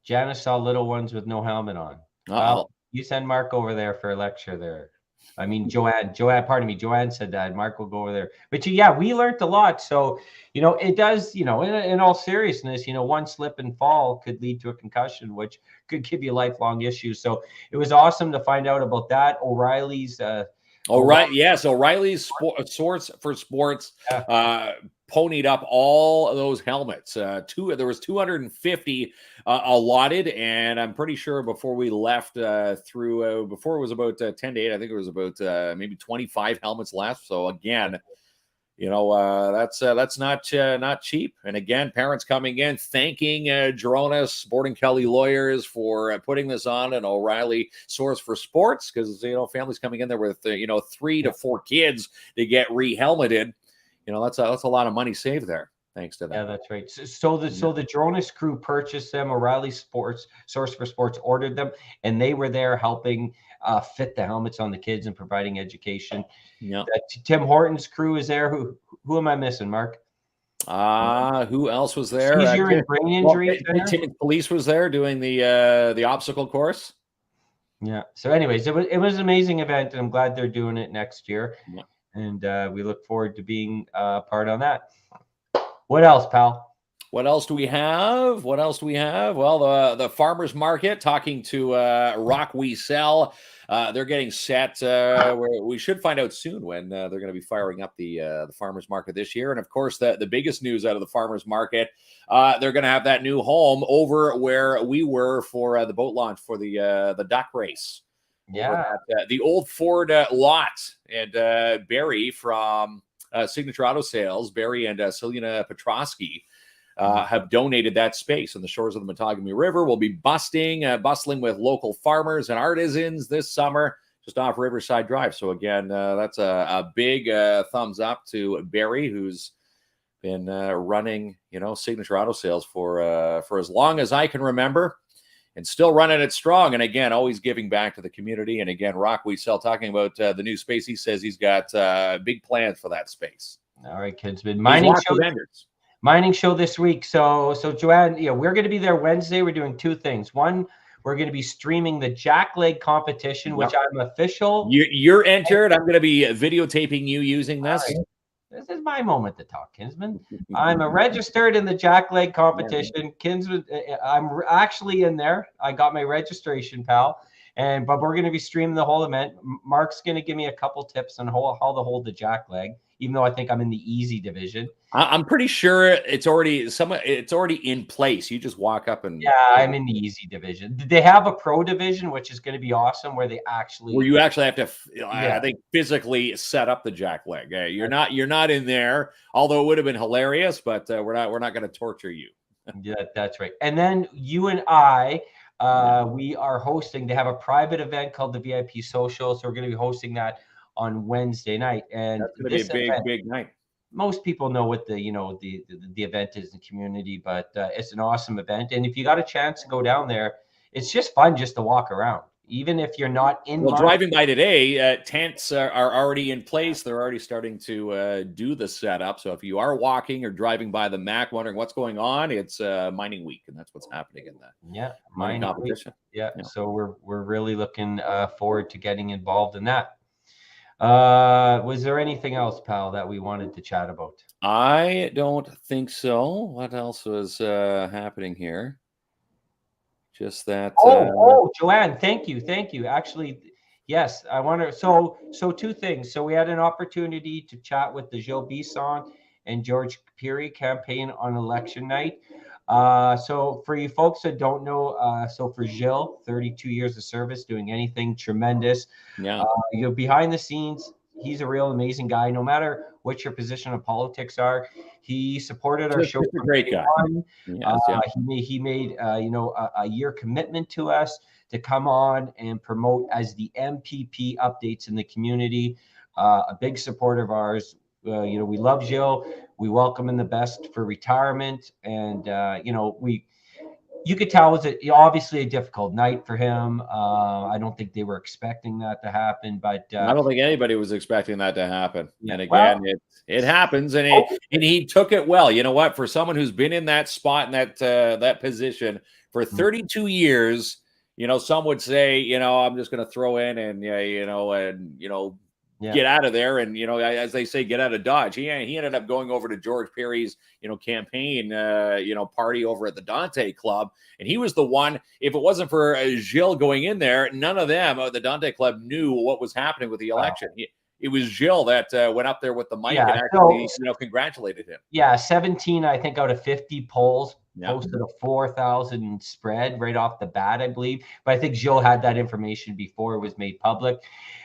Janice saw little ones with no helmet on. Well, you send Mark over there for a lecture there. I mean, Joanne, pardon me. Joanne said that. Mark will go over there. But we learned a lot. So, it does, in all seriousness, one slip and fall could lead to a concussion, which could give you lifelong issues. So it was awesome to find out about that. O'Reilly's. Yes. O'Reilly's Source for Sports ponied up all of those helmets. There was 250 allotted, and I'm pretty sure before we left before it was about 10 to 8, I think it was about maybe 25 helmets left. So again, that's not cheap. And again, parents coming in thanking Gerona's Borden Kelly Lawyers for putting this on, an O'Reilly Source for Sports, because families coming in there with 3 to 4 kids to get re-helmeted. That's a lot of money saved there, thanks to that. Yeah, that's right. So the Gerona's crew purchased them. O'Reilly Source for Sports ordered them, and they were there helping fit the helmets on the kids and providing education. Yeah. Tim Horton's crew is there. Who am I missing, Mark? Who else was there? Seizure and brain injury. Timmins Police was there doing the obstacle course. Yeah. So, anyways, it was an amazing event, and I'm glad they're doing it next year. Yeah. And we look forward to being part on that. What else, pal? What else do we have? Well, the farmers market, talking to Rock We Sell. They're getting set. We should find out soon when they're going to be firing up the farmers market this year. And of course, the biggest news out of the farmers market, they're going to have that new home over where we were for the boat launch for the duck race. Yeah, the old Ford lot. And Barry from Signature Auto Sales, Barry and Selena Petrosky have donated that space on the shores of the Matagami River. We'll be bustling with local farmers and artisans this summer, just off Riverside Drive. So again, that's a big thumbs up to Barry, who's been running, Signature Auto Sales for as long as I can remember, and still running it strong. And again, always giving back to the community. And again, Rock We Sell, talking about the new space. He says he's got big plans for that space. All right, kids. Mining show this week. So Joanne, we're going to be there Wednesday. We're doing 2 things. One, we're going to be streaming the jackleg competition, which I'm official. You're entered. I'm going to be videotaping you using this. Right. This is my moment to talk, Kinsman. I'm registered in the jackleg competition. Kinsman, I'm actually in there. I got my registration, pal. But we're going to be streaming the whole event. Mark's going to give me a couple tips on how to hold the jack leg, even though I think I'm in the easy division. I'm pretty sure it's already in place. You just walk up and I'm in the easy division. They have a pro division, which is going to be awesome, where you actually have to, I think, physically set up the jack leg. You're not in there, although it would have been hilarious, but we're not going to torture you. Yeah, that's right. And then you and I, we are hosting. They have a private event called the VIP Social, so we're going to be hosting that on Wednesday night. And that's going to be a big night. Most people know what the event is in the community, but it's an awesome event. And if you got a chance to go down there, it's just fun just to walk around, even if you're not in. Well, driving by today, tents are already in place. They're already starting to do the setup. So if you are walking or driving by the MAC, wondering what's going on, it's mining week, and that's what's happening in that mining competition. Yeah. So we're really looking forward to getting involved in that. Was there anything else, pal, that we wanted to chat about? I don't think so. What else was happening here? Just that. Joanne, thank you. Actually, yes, I want to. So two things. So we had an opportunity to chat with the Gilles Bisson and George Peary campaign on election night. So for you folks that don't know, so for Gilles, 32 years of service, doing anything tremendous. Yeah. Behind the scenes, he's a real amazing guy. No matter what your position of politics are, he supported our show. He's a great guy. He made a year commitment to us to come on and promote as the MPP updates in the community. A big supporter of ours. We love Gilles. We welcome him the best for retirement, and you could tell it was obviously a difficult night for him. I don't think they were expecting that to happen, but I don't think anybody was expecting that to happen. Yeah, and again, it happens, and he took it well. You know what? For someone who's been in that spot, in that position for 32 years, some would say, I'm just going to throw in and get out of there, and as they say, get out of Dodge. He ended up going over to George Peary's campaign party over at the Dante Club, and he was the one. If it wasn't for Gilles going in there, none of them the Dante Club knew what was happening with the election. It was Gilles that went up there with the mic and actually congratulated him. 17 I think out of 50 polls posted a 4,000 spread right off the bat, I believe. But I think Gilles had that information before it was made public.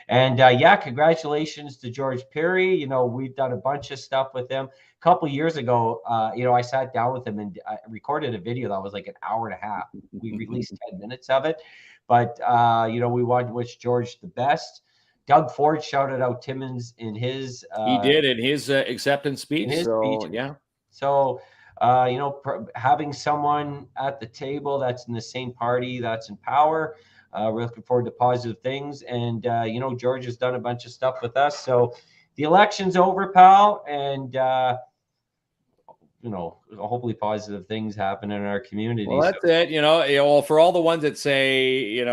And congratulations to George Peary. We've done a bunch of stuff with him. A couple of years ago, I sat down with him and I recorded a video that was like an hour and a half. We released 10 minutes of it. But, we wanted to wish George the best. Doug Ford shouted out Timmins in his he did in his acceptance speech. So having someone at the table that's in the same party that's in power, we're looking forward to positive things. And George has done a bunch of stuff with us. So the election's over, pal, and hopefully positive things happen in our community. Well, that's it. For all the ones that say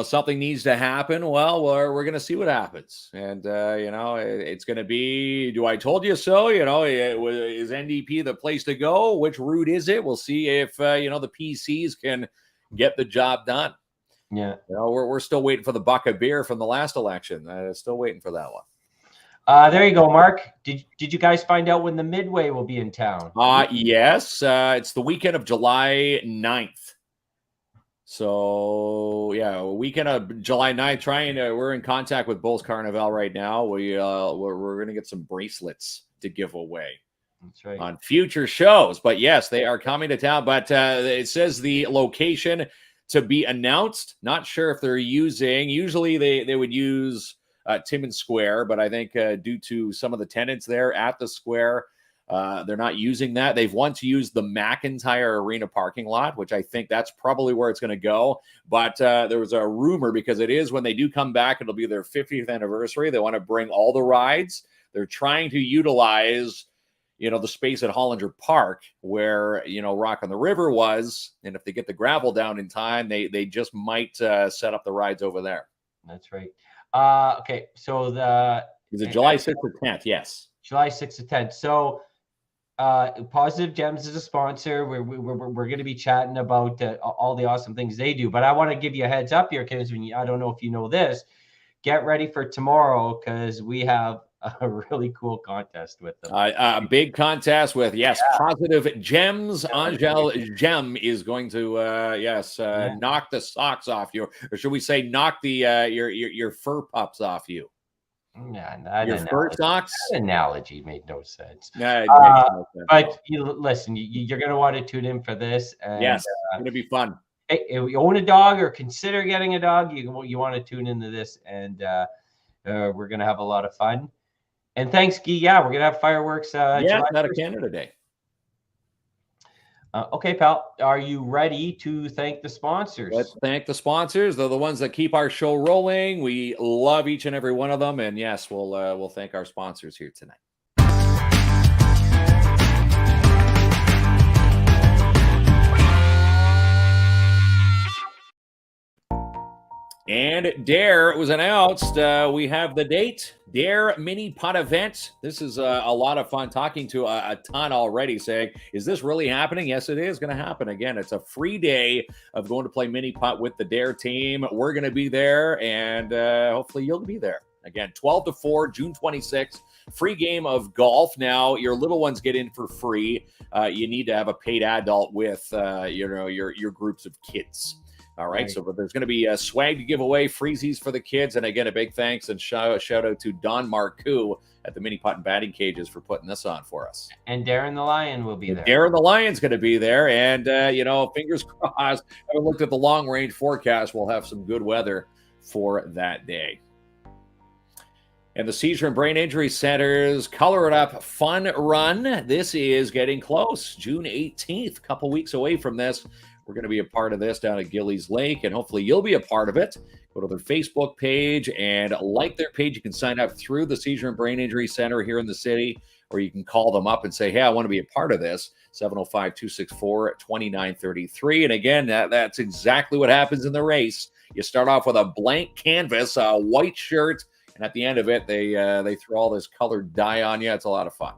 something needs to happen. Well, we're going to see what happens. And, it's going to be, do I told you so? Is NDP the place to go? Which route is it? We'll see if, the PCs can get the job done. Yeah. We're still waiting for the buck of beer from the last election. Still waiting for that one. There you go, Mark. Did you guys find out when the Midway will be in town? Yes. It's the weekend of July 9th. So weekend of July 9th. We're in contact with Bulls Carnival right now. We're going to get some bracelets to give away. That's right. On future shows. But yes, they are coming to town. But it says the location to be announced. Not sure if they're using. Usually they would use Timmins Square, but I think due to some of the tenants there at the square, they're not using that. They've once used the McIntyre Arena parking lot, which I think that's probably where it's going to go. But there was a rumor, because it is when they do come back, it'll be their 50th anniversary. They want to bring all the rides. They're trying to utilize, the space at Hollinger Park where, Rock on the River was. And if they get the gravel down in time, they just might set up the rides over there. That's right. Okay. So is it July 6th or 10th? Yes. July 6th to 10th. So Positive Gems is a sponsor. We're going to be chatting about all the awesome things they do. But I want to give you a heads up here, because I don't know if you know this. Get ready for tomorrow, because we have a really cool contest with them. A big contest with, Positive Gems. Angel Gem is going to, knock the socks off you, or should we say, knock the your fur pups off you. Yeah, your fur socks. That analogy made no sense. It makes no sense. But listen, you're going to want to tune in for this. And, yes, it's going to be fun. Hey, if you own a dog or consider getting a dog, you want to tune into this, and we're going to have a lot of fun. And thanks, Guy. Yeah, we're going to have fireworks. July out of Canada Day. Okay, pal. Are you ready to thank the sponsors? Let's thank the sponsors. They're the ones that keep our show rolling. We love each and every one of them. And yes, we'll thank our sponsors here tonight. And Dare was announced. We have the date. Dare Mini Putt Event. This is a lot of fun. Talking to a ton already, saying, is this really happening? Yes, it is going to happen. Again, it's a free day of going to play mini putt with the Dare team. We're going to be there, and hopefully you'll be there. Again, 12 to 4, June 26th. Free game of golf. Now, your little ones get in for free. You need to have a paid adult with your groups of kids. All right. So there's going to be a swag to give away, freezies for the kids. And again, a big thanks and shout out to Don Marcoux at the Mini Putt and Batting Cages for putting this on for us. And Darren the Lion will be there. Darren the Lion's going to be there. And, fingers crossed, I haven't looked at the long range forecast. We'll have some good weather for that day. And the Seizure and Brain Injury Center's Color It Up Fun Run. This is getting close. June 18th, a couple weeks away from this. We're going to be a part of this down at Gillies Lake, and hopefully you'll be a part of it. Go to their Facebook page and like their page. You can sign up through the Seizure and Brain Injury Center here in the city, or you can call them up and say, hey, I want to be a part of this, 705-264-2933. And again, that's exactly what happens in the race. You start off with a blank canvas, a white shirt, and at the end of it, they throw all this colored dye on you. It's a lot of fun.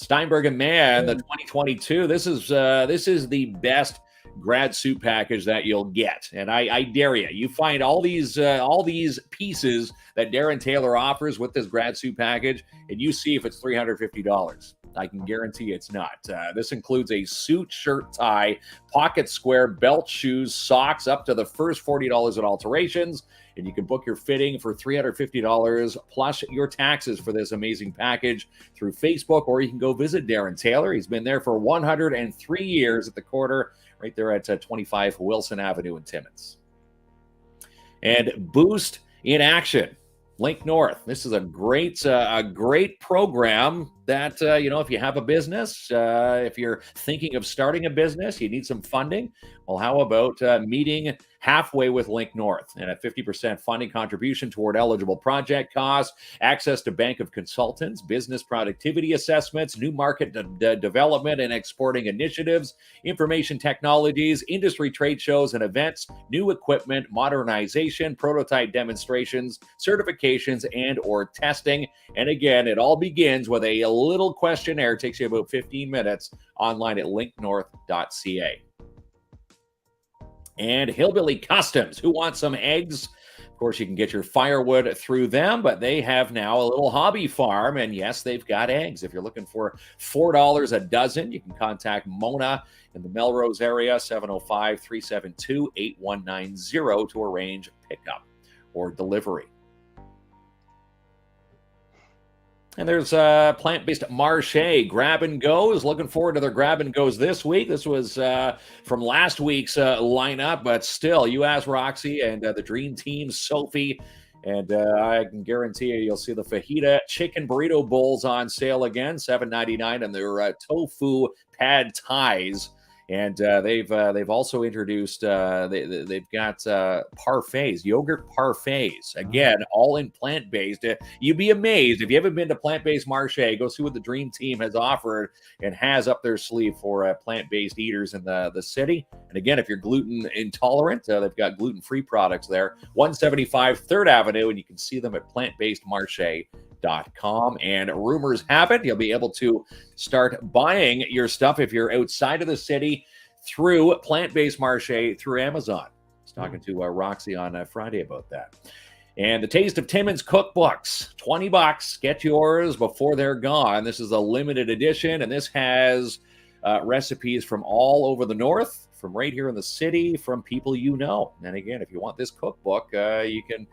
Steinberg and Mann, the 2022. This is the best grad suit package that you'll get, and I dare you. You find all these pieces that Darren Taylor offers with this grad suit package, and you see if it's $350. I can guarantee it's not. This includes a suit, shirt, tie, pocket square, belt, shoes, socks, up to the first $40 in alterations. And you can book your fitting for $350 plus your taxes for this amazing package through Facebook, or you can go visit Darren Taylor. He's been there for 103 years at the corner right there at 25 Wilson Avenue in Timmins. And Boost in Action, Link North. This is a great program that, if you have a business, if you're thinking of starting a business, you need some funding. Well, how about meeting halfway with Link North, and a 50% funding contribution toward eligible project costs, access to bank of consultants, business productivity assessments, new market development and exporting initiatives, information technologies, industry trade shows and events, new equipment, modernization, prototype demonstrations, certifications, and or testing. And again, it all begins with a little questionnaire. It takes you about 15 minutes online at linknorth.ca. And Hillbilly Customs. Who wants some eggs? Of course, you can get your firewood through them, but they have now a little hobby farm. And yes, they've got eggs. If you're looking for $4 a dozen, you can contact Mona in the Melrose area, 705-372-8190 to arrange pickup or delivery. And there's plant-based Marche Grab and Goes. Looking forward to their Grab and Goes this week. This was from last week's lineup, but still, you ask Roxy and the Dream Team, Sophie, and I can guarantee you'll see the fajita chicken burrito bowls on sale again, $7.99, and their tofu pad thais. And they've also introduced they've got parfaits, yogurt parfaits. Again, all in plant-based. You'd be amazed if you haven't been to plant-based Marche. Go see what the Dream Team has offered and has up their sleeve for plant-based eaters in the city. And again, if you're gluten intolerant, they've got gluten-free products there. 175 3rd Avenue, and you can see them at plantbasedmarche.ca. improv.com. And rumors have it, you'll be able to start buying your stuff if you're outside of the city through Plant-Based Marché through Amazon. I was talking to Roxy on Friday about that. And the Taste of Timmins cookbooks, $20. Get yours before they're gone. This is a limited edition, and this has recipes from all over the north, from right here in the city, from people you know. And again, if you want this cookbook, you can,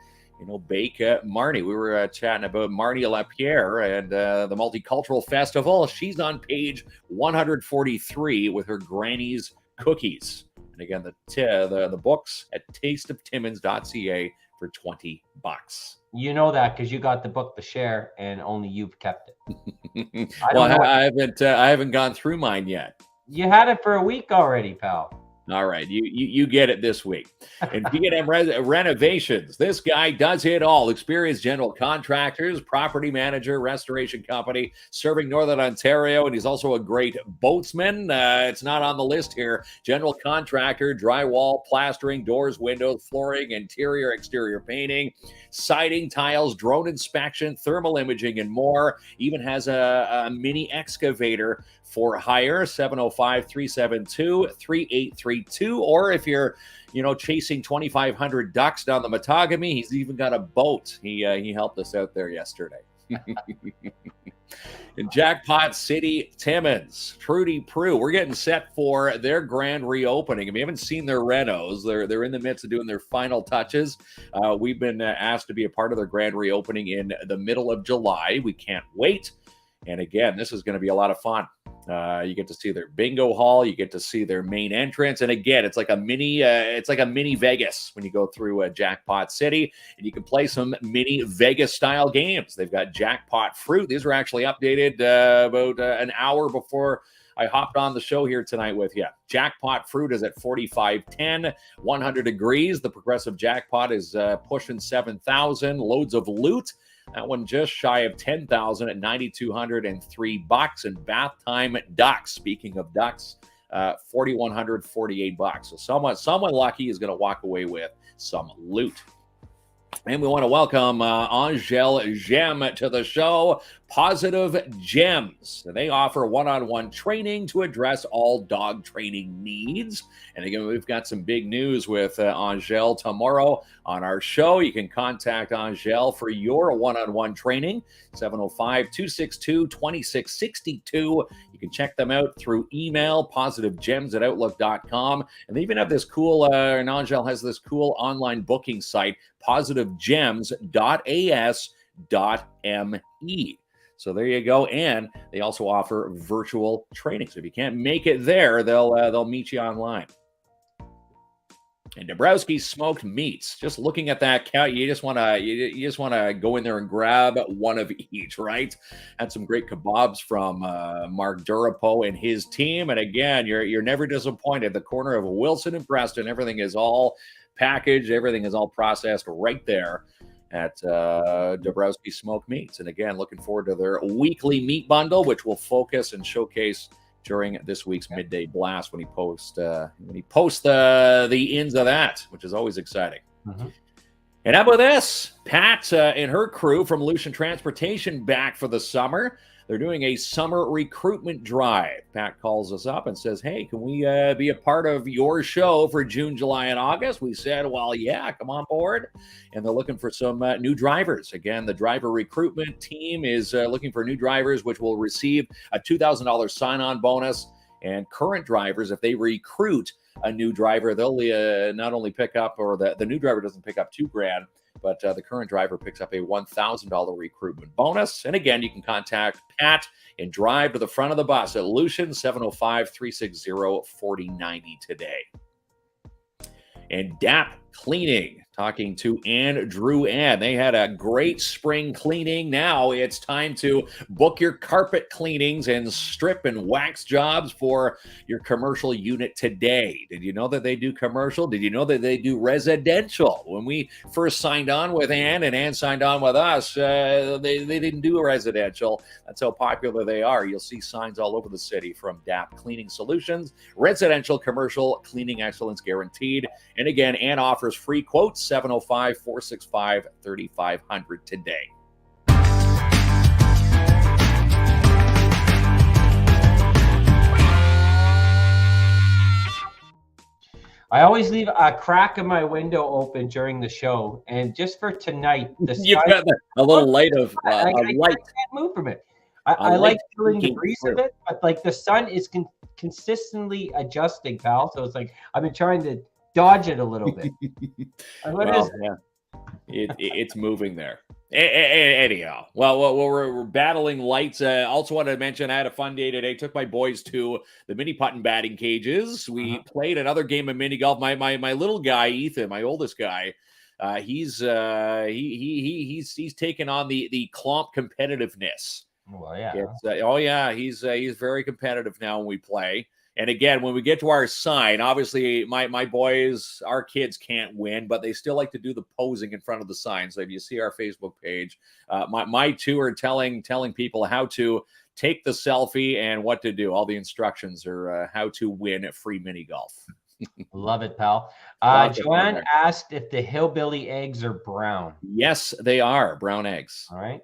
bake Marnie. We were chatting about Marnie LaPierre and the Multicultural Festival. She's on page 143 with her granny's cookies. And again, the books at tasteoftimmins.ca for $20. You know that because you got the book to share, and only you've kept it. I haven't gone through mine yet. You had it for a week already, pal. All right, you get it this week. And B&M Renovations, this guy does it all. Experienced general contractors, property manager, restoration company, serving Northern Ontario, and he's also a great boatsman. It's not on the list here. General contractor, drywall, plastering, doors, windows, flooring, interior, exterior painting, siding, tiles, drone inspection, thermal imaging, and more. Even has a mini excavator for hire, 705-372-3832. Or if you're, chasing 2,500 ducks down the Matagami, he's even got a boat. He helped us out there yesterday. In Jackpot City, Timmins, Trudy Prue, we're getting set for their grand reopening. And we haven't seen their renos. They're in the midst of doing their final touches. We've been asked to be a part of their grand reopening in the middle of July. We can't wait. And again, this is going to be a lot of fun. You get to see their bingo hall. You get to see their main entrance. And again, it's like a mini Vegas when you go through Jackpot City, and you can play some mini Vegas style games. They've got Jackpot Fruit. These were actually updated about an hour before I hopped on the show here tonight with you. Jackpot Fruit is at 45.10, 100 degrees. The progressive jackpot is pushing 7,000. Loads of loot. That one just shy of 10,000 at $9,203. And Bath Time Ducks, speaking of ducks, $4,148. So someone lucky is going to walk away with some loot. And we want to welcome Angel Gem to the show. Positive Gems. They offer one-on-one training to address all dog training needs. And again, we've got some big news with Angel tomorrow on our show. You can contact Angel for your one-on-one training, 705-262-2662. You can check them out through email, positivegems@outlook.com. And they even have this cool, and Angel has this cool online booking site, positivegems.as.me. So there you go. And they also offer virtual training. So if you can't make it there, they'll meet you online. And Dabrowski's Smoked Meats. Just looking at that count, you just want to go in there and grab one of each, right? Had some great kebabs from Mark Durapo and his team. And again, you're never disappointed. The corner of Wilson and Preston, everything is all packaged, everything is all processed right there at Dabrowski Smoked Meats. And again, looking forward to their weekly meat bundle, which will focus and showcase during this week's midday blast when he posts the ins of that, which is always exciting. Mm-hmm. And how about this? Pat and her crew from Lucian Transportation back for the summer. They're doing a summer recruitment drive. Pat calls us up and says, hey, can we be a part of your show for June, July, and August? We said, well, yeah, come on board. And they're looking for some new drivers. Again, the driver recruitment team is looking for new drivers, which will receive a $2,000 sign-on bonus. And current drivers, if they recruit a new driver, they'll not only pick up, or the new driver doesn't pick up $2,000, but the current driver picks up a $1,000 recruitment bonus. And again, you can contact Pat and drive to the front of the bus at Lucian, 705-360-4090 today. And DAP Cleaning, talking to Andrew Ann. They had a great spring cleaning. Now it's time to book your carpet cleanings and strip and wax jobs for your commercial unit today. Did you know that they do commercial? Did you know that they do residential? When we first signed on with Ann and Ann signed on with us, they didn't do residential. That's how popular they are. You'll see signs all over the city from DAP Cleaning Solutions. Residential, commercial, cleaning excellence guaranteed. And again, Ann offers free quotes, 705-465-3500 today. I always leave a crack of my window open during the show, and just for tonight, the You've sun, got a little light of I a light. can't move from it. A I like light feeling the peeking breeze through. of it, but like the sun is consistently adjusting, pal. So it's like I've been trying to dodge it a little bit. Well, yeah, it's moving there. Anyhow, well, we're battling lights. Also, want to mention I had a fun day today. Took my boys to the mini putt and batting cages. We played another game of mini golf. My little guy Ethan, my oldest guy, he's taken on the Klomp competitiveness. Well, yeah. He's very competitive now when we play. And again, when we get to our sign, obviously my boys, our kids can't win, but they still like to do the posing in front of the sign. So if you see our Facebook page, my two are telling people how to take the selfie and what to do. All the instructions are how to win at free mini golf. Love it, pal. Joanne asked if the hillbilly eggs are brown. Yes, they are brown eggs. All right.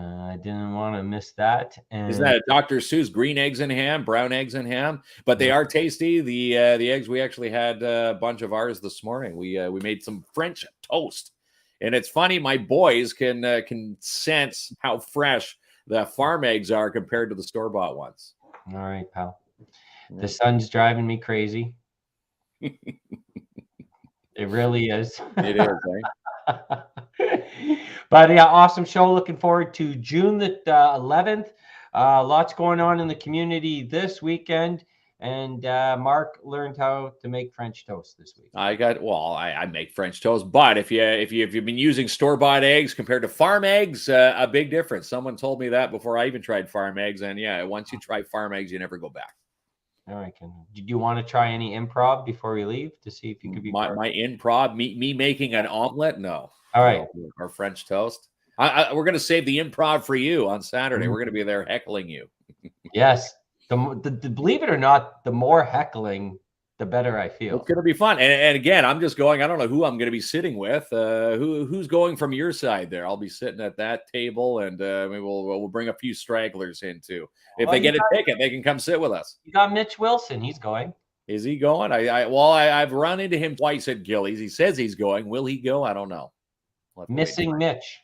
I didn't want to miss that. And isn't that a Dr. Seuss? Green eggs and ham, brown eggs and ham, but they are tasty. The eggs, we actually had a bunch of ours this morning. We made some French toast, and it's funny. My boys can sense how fresh the farm eggs are compared to the store-bought ones. All right, pal. The sun's driving me crazy. It really is. It is, right? But yeah, awesome show. Looking forward to June the 11th. Lots going on in the community this weekend. And Mark learned how to make French toast this week. I make French toast, but if you've been using store-bought eggs compared to farm eggs, a big difference. Someone told me that before I even tried farm eggs, and yeah, once you try farm eggs, you never go back. All right, did you want to try any improv before we leave to see if you could be my improv? Me making an omelet? No. All right. No, or French toast. We're going to save the improv for you on Saturday. We're going to be there heckling you. Yes. Believe it or not, the more heckling, the better I feel. It's going to be fun. And again, I'm just going. I don't know who I'm going to be sitting with. Who's going from your side there? I'll be sitting at that table, and we'll bring a few stragglers in too. If they get a ticket, they can come sit with us. You got Mitch Wilson. He's going. Is he going? I've run into him twice at Gillies. He says he's going. Will he go? I don't know. Missing Mitch.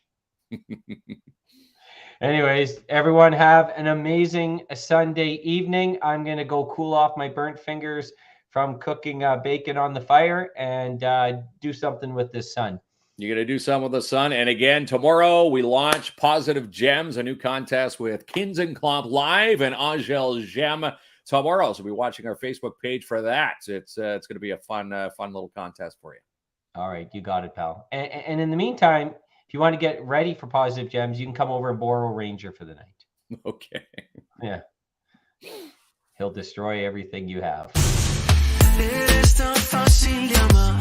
Anyways, everyone have an amazing Sunday evening. I'm going to go cool off my burnt fingers from cooking bacon on the fire and do something with this sun. You're going to do something with the sun. And again, tomorrow we launch Positive Gems, a new contest with Kins and Klomp live and Angel Gem tomorrow. So be watching our Facebook page for that. It's going to be a fun little contest for you. All right, you got it, pal. And in the meantime, if you want to get ready for Positive Gems, you can come over and borrow Ranger for the night. Okay. Yeah. He'll destroy everything you have. Eres tan fácil de amar,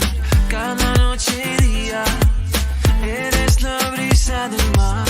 cada noche y día. Eres la brisa del mar.